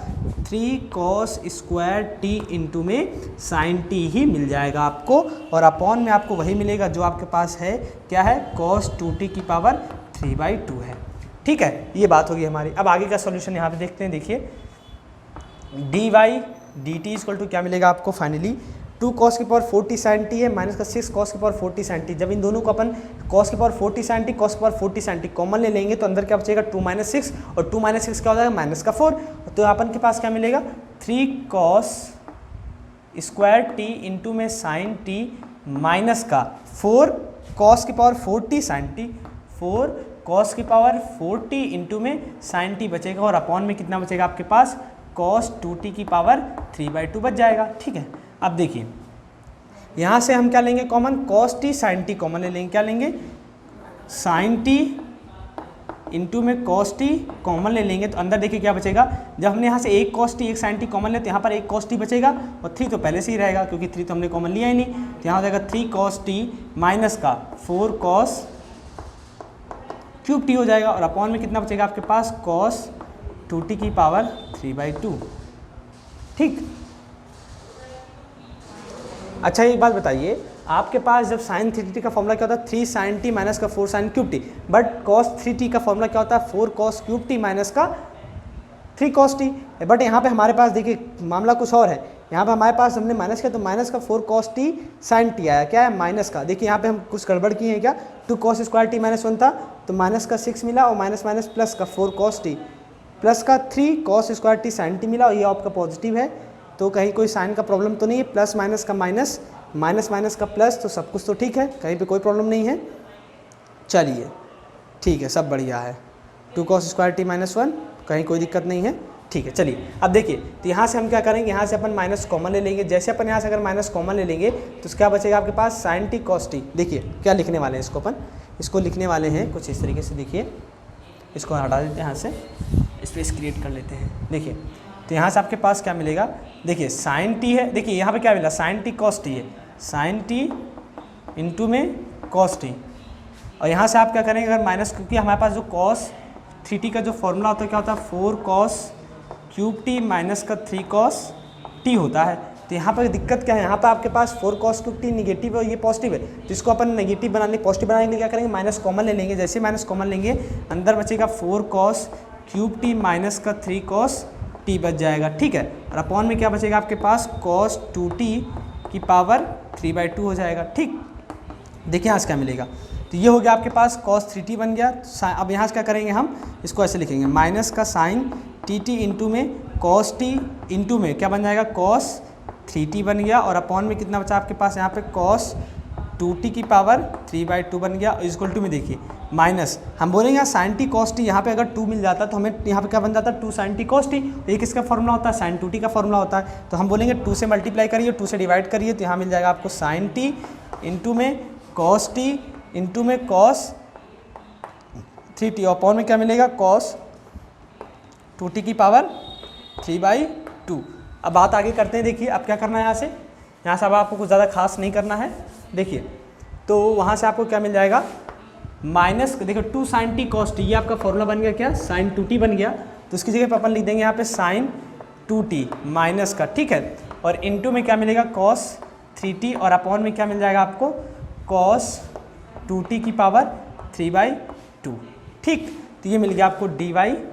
3 cos स्क्वायर टी इंटू में sin t ही मिल जाएगा आपको, और अपॉन में आपको वही मिलेगा जो आपके पास है, क्या है cos 2t की पावर 3/2 है। ठीक है, ये बात होगी हमारी। अब आगे का सॉल्यूशन यहाँ पे देखते हैं, देखिए dy dt इक्वल टू क्या मिलेगा आपको फाइनली 2 cos की पावर 40 sin t है, माइनस का 6 cos की पावर 40 sin t, जब इन दोनों को अपन cos की पावर 40 sin t cos की पावर 40 sin t कॉमन ले लेंगे तो अंदर क्या बचेगा 2 - 6, और 2 - 6 क्या हो जाएगा -4, तो अपन के पास क्या मिलेगा 3 cos स्क्वायर t इंटू में sin t माइनस का 4 cos की पावर 40 sin t, 4 cos की पावर 40 इंटू में sin t बचेगा, और अपॉन में कितना बचेगा आपके पास cos 2t की पावर 3/2 बच जाएगा। ठीक है, अब देखिए यहाँ से हम क्या लेंगे common, cos t sin t common ले लेंगे, क्या लेंगे sin t इंटू में cos t कॉमन ले लेंगे, तो अंदर देखिए क्या बचेगा, जब हमने यहाँ से एक cos t एक sin t कॉमन ले तो यहाँ पर एक cos t बचेगा, और 3 तो पहले से ही रहेगा क्योंकि 3 तो हमने कॉमन लिया ही नहीं, तो यहाँ हो जाएगा 3 cos t माइनस का 4 cos क्यूब t हो जाएगा, और अपॉन में कितना बचेगा आपके पास cos 2t की पावर 3/2। ठीक, अच्छा एक बात बताइए, आपके पास जब sin 3t का फॉर्मूला क्या होता है 3 sin t माइनस का 4 sin cube t, but cos 3t का फॉर्मूला क्या होता है 4 cos क्यूब t माइनस का 3 cos t, बट यहाँ पे हमारे पास देखिए मामला कुछ और है, यहाँ पे हमारे पास हमने माइनस किया तो माइनस का 4 cos t sin t आया, क्या है माइनस का, देखिए यहाँ पे हम कुछ गड़बड़ किए हैं, क्या 2 cos स्क्वायर t -1 था तो माइनस का 6 मिला, और माइनस माइनस प्लस का 4 cos t प्लस का 3 cos square t sine t मिला और ये आपका पॉजिटिव है, तो कहीं कोई साइन का प्रॉब्लम तो नहीं है। प्लस माइनस का माइनस, माइनस माइनस का प्लस, तो सब कुछ तो ठीक है, कहीं पे कोई प्रॉब्लम नहीं है। चलिए ठीक है, सब बढ़िया है। 2 cos स्क्वायर टी माइनस 1, कहीं कोई दिक्कत नहीं है, ठीक है। चलिए अब देखिए, तो यहाँ से हम क्या करेंगे, यहाँ से अपन माइनस कॉमन ले लेंगे। जैसे अपन यहाँ से अगर माइनस कॉमन ले लेंगे तो क्या बचेगा आपके पास, साइन टी कॉस टी। देखिए क्या लिखने वाले हैं इसको, अपन इसको लिखने वाले हैं कुछ इस तरीके से। देखिए इसको हटा देते हैं यहाँ से, स्पेस क्रिएट कर लेते हैं। देखिए तो यहाँ से आपके पास क्या मिलेगा, देखिए साइन टी है, देखिए यहाँ पे क्या मिला, साइन टी कॉस टी है, साइन टी इंटू में कॉस टी। और यहाँ से आप क्या करेंगे, अगर माइनस, क्योंकि हमारे पास जो कॉस 3t का जो फॉर्मूला होता है क्या होता है, 4 cos क्यूब टी माइनस का 3 cos t होता है। तो यहाँ पर दिक्कत क्या है, यहाँ पर आपके पास 4 cos क्यूब टी निगेटिव है और ये पॉजिटिव है, तो इसको अपन नेगेटिव बनाने, पॉजिटिव बनाने के लिए क्या करेंगे, माइनस कॉमन ले लेंगे। जैसे माइनस कॉमन लेंगे, अंदर बचेगा 4 cos क्यूब टी माइनस का 3 cos t बच जाएगा, ठीक है। और अपॉन में क्या बचेगा आपके पास, cos 2t की पावर 3/2 हो जाएगा, ठीक। देखिए यहाँ से क्या मिलेगा, तो ये हो गया आपके पास cos 3t बन गया। अब यहाँ से क्या करेंगे, हम इसको ऐसे लिखेंगे, माइनस का साइन टी इंटू में cos t इंटू में क्या बन जाएगा, cos 3t बन गया। और अपॉन में कितना बचा आपके पास यहाँ पे, cos 2t की पावर 3/2 बन गया। इक्वल टू में देखिए माइनस, हम बोलेंगे यहाँ साइन टी कॉस टी, यहाँ पे अगर 2 मिल जाता तो हमें यहाँ पे क्या बन जाता, 2 sin t cos t। ये किसका फॉर्मूला होता है, साइन 2t का फॉर्मूला होता है। तो हम बोलेंगे 2 से मल्टीप्लाई करिए, 2 से डिवाइड करिए, तो यहाँ मिल जाएगा आपको साइन t इंटू में cos t इंटू में cos 3t। और अपॉन में क्या मिलेगा, cos 2t की पावर 3/2। अब बात आगे करते हैं। देखिए अब क्या करना है, यहाँ से अब आपको कुछ ज़्यादा खास नहीं करना है। देखिए तो वहाँ से आपको क्या मिल जाएगा, माइनस, देखो 2 sin t cos t, ये आपका फॉर्मूला बन गया क्या, sin 2t बन गया। तो इसकी जगह पर अपन लिख देंगे यहाँ पे sin 2t माइनस का, ठीक है। और इनटू में क्या मिलेगा, cos 3t। और अपॉन में क्या मिल जाएगा आपको, cos 2t की पावर 3/2, ठीक। तो ये मिल गया आपको dy/dt।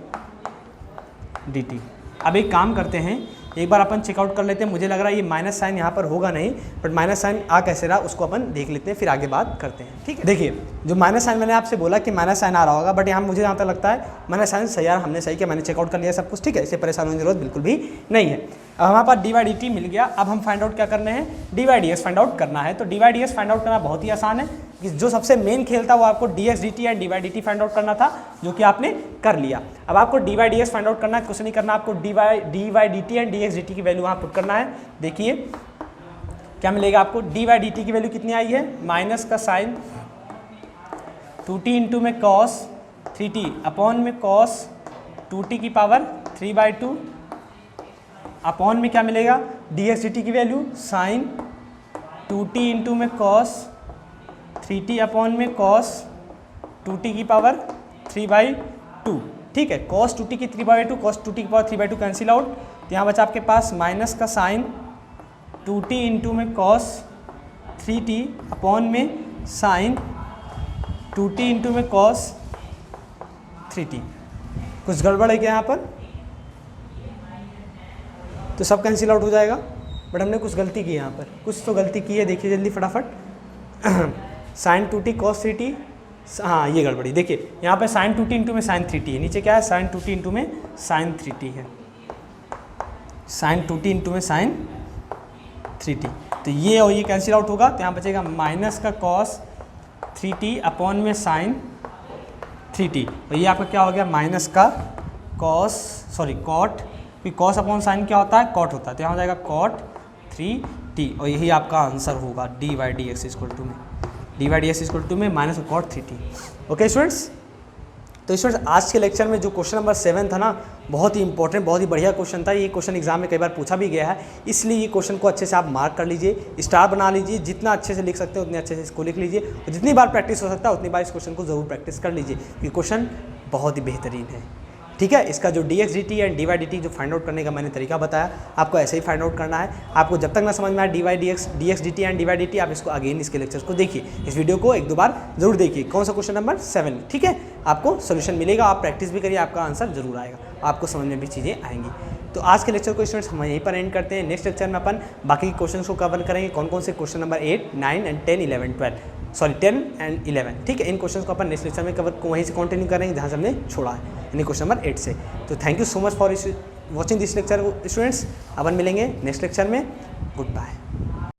अब एक काम करते हैं, एक बार अपन चेकआउट कर लेते हैं। मुझे लग रहा है ये माइनस साइन यहाँ पर होगा नहीं, बट माइनस साइन आ कैसे रहा उसको अपन देख लेते हैं, फिर आगे बात करते हैं, ठीक है। देखिए जो माइनस साइन, मैंने आपसे बोला कि माइनस साइन आ रहा होगा, बट यहाँ मुझे जहाँ तक लगता है माइनस साइन सही यार, हमने सही किया, मैंने चेकआउट कर लिया सब कुछ, ठीक है। इससे परेशान होने की जरूरत बिल्कुल भी नहीं है। अब हमारे पास dy/dt मिल गया। अब हम फाइंड आउट क्या करने हैं, dy/dx फाइंड आउट करना है। तो dy/dx फाइंड आउट करना बहुत ही आसान है, कि जो सबसे मेन खेल था वो आपको dx/dt and dy/dt find out करना था, जो कि आपने कर लिया। अब आपको dy/dx फाइंड आउट करना है, कुछ नहीं करना, आपको dy/dt एंड dx/dt की वैल्यू वहाँ पुट करना है। देखिए क्या मिलेगा आपको, dy/dt की वैल्यू कितनी आई है, माइनस का साइन 2t इंटू में cos 3t अपॉन में cos 2t की पावर 3/2। अपॉन में क्या मिलेगा, dx/dt की वैल्यू साइन 2t इंटू में cos 3t अपॉन में cos 2t की पावर 3/2, ठीक है। cos 2t की 3/2, cos 2t की पावर 3/2 कैंसिल आउट। तो यहाँ बचा आपके पास माइनस का साइन 2t इंटू में cos 3t अपॉन में साइन 2t इंटू में cos 3t। कुछ गड़बड़ है क्या यहाँ पर, तो सब कैंसिल आउट हो जाएगा, बट हमने कुछ गलती की यहाँ पर, कुछ तो गलती की है। देखिए जल्दी फटाफट, साइन 2t cos 3t, हाँ ये गड़बड़ी। देखिए यहाँ पे साइन 2t इंटू में साइन 3t है, नीचे क्या है, साइन 2t इंटू में साइन 3t है, साइन 2t इंटू में साइन 3t। तो ये और ये कैंसिल आउट होगा, तो यहाँ बचेगा माइनस का cos 3t अपॉन में साइन 3t। और ये आपका क्या हो गया, माइनस का cot, cos अपॉन साइन क्या होता है, cot होता है, तो यहाँ हो जाएगा cot 3t। और यही आपका आंसर होगा dy/dx इक्वल टू में, dy/dx इक्वल टू में minus cot 3t। Okay students, तो स्टूडेंट्स आज के लेक्चर में जो क्वेश्चन नंबर 7 था ना, बहुत ही इंपॉर्टेंट, बहुत ही बढ़िया क्वेश्चन था। ये क्वेश्चन एग्जाम में कई बार पूछा भी गया है, इसलिए ये क्वेश्चन को अच्छे से आप मार्क कर लीजिए, स्टार बना लीजिए, जितना अच्छे से लिख सकते हैं उतने अच्छे से इसको लिख लीजिए, और जितनी बार प्रैक्टिस हो सकता है उतनी बार इस क्वेश्चन को जरूर प्रैक्टिस कर लीजिए, क्योंकि क्वेश्चन बहुत ही बेहतरीन है, ठीक है। इसका जो dx/dt एंड dy/dt जो फाइंड आउट करने का मैंने तरीका बताया, आपको ऐसे ही फाइंड आउट करना है। आपको जब तक ना समझ में आए dx/dt एंड dy/dt, आप इसको अगेन इसके लेक्चर्स को देखिए, इस वीडियो को 1-2 बार जरूर देखिए। कौन सा क्वेश्चन नंबर 7, ठीक है। आपको सोल्यूशन मिलेगा, आप प्रैक्टिस भी करिए, आपका आंसर जरूर आएगा, आपको समझ में भी चीज़ें आएंगी। तो आज के लेक्चर को स्टूडेंट्स हम यहीं पर एंड करते हैं। नेक्स्ट लेक्चर में अपन बाकी क्वेश्चन को कवर करेंगे, कौन कौन से question number 8, 9 and 10, 11, 12। Sorry 10 and 11, ठीक है। इन क्वेश्चन को अपन नेक्स्ट लेक्चर में कवर वहीं से कंटिन्यू करेंगे जहाँ से हमने छोड़ा है, यानी क्वेश्चन नंबर 8 से। तो thank you so much for watching this lecture students. अपन मिलेंगे नेक्स्ट लेक्चर में। Good bye.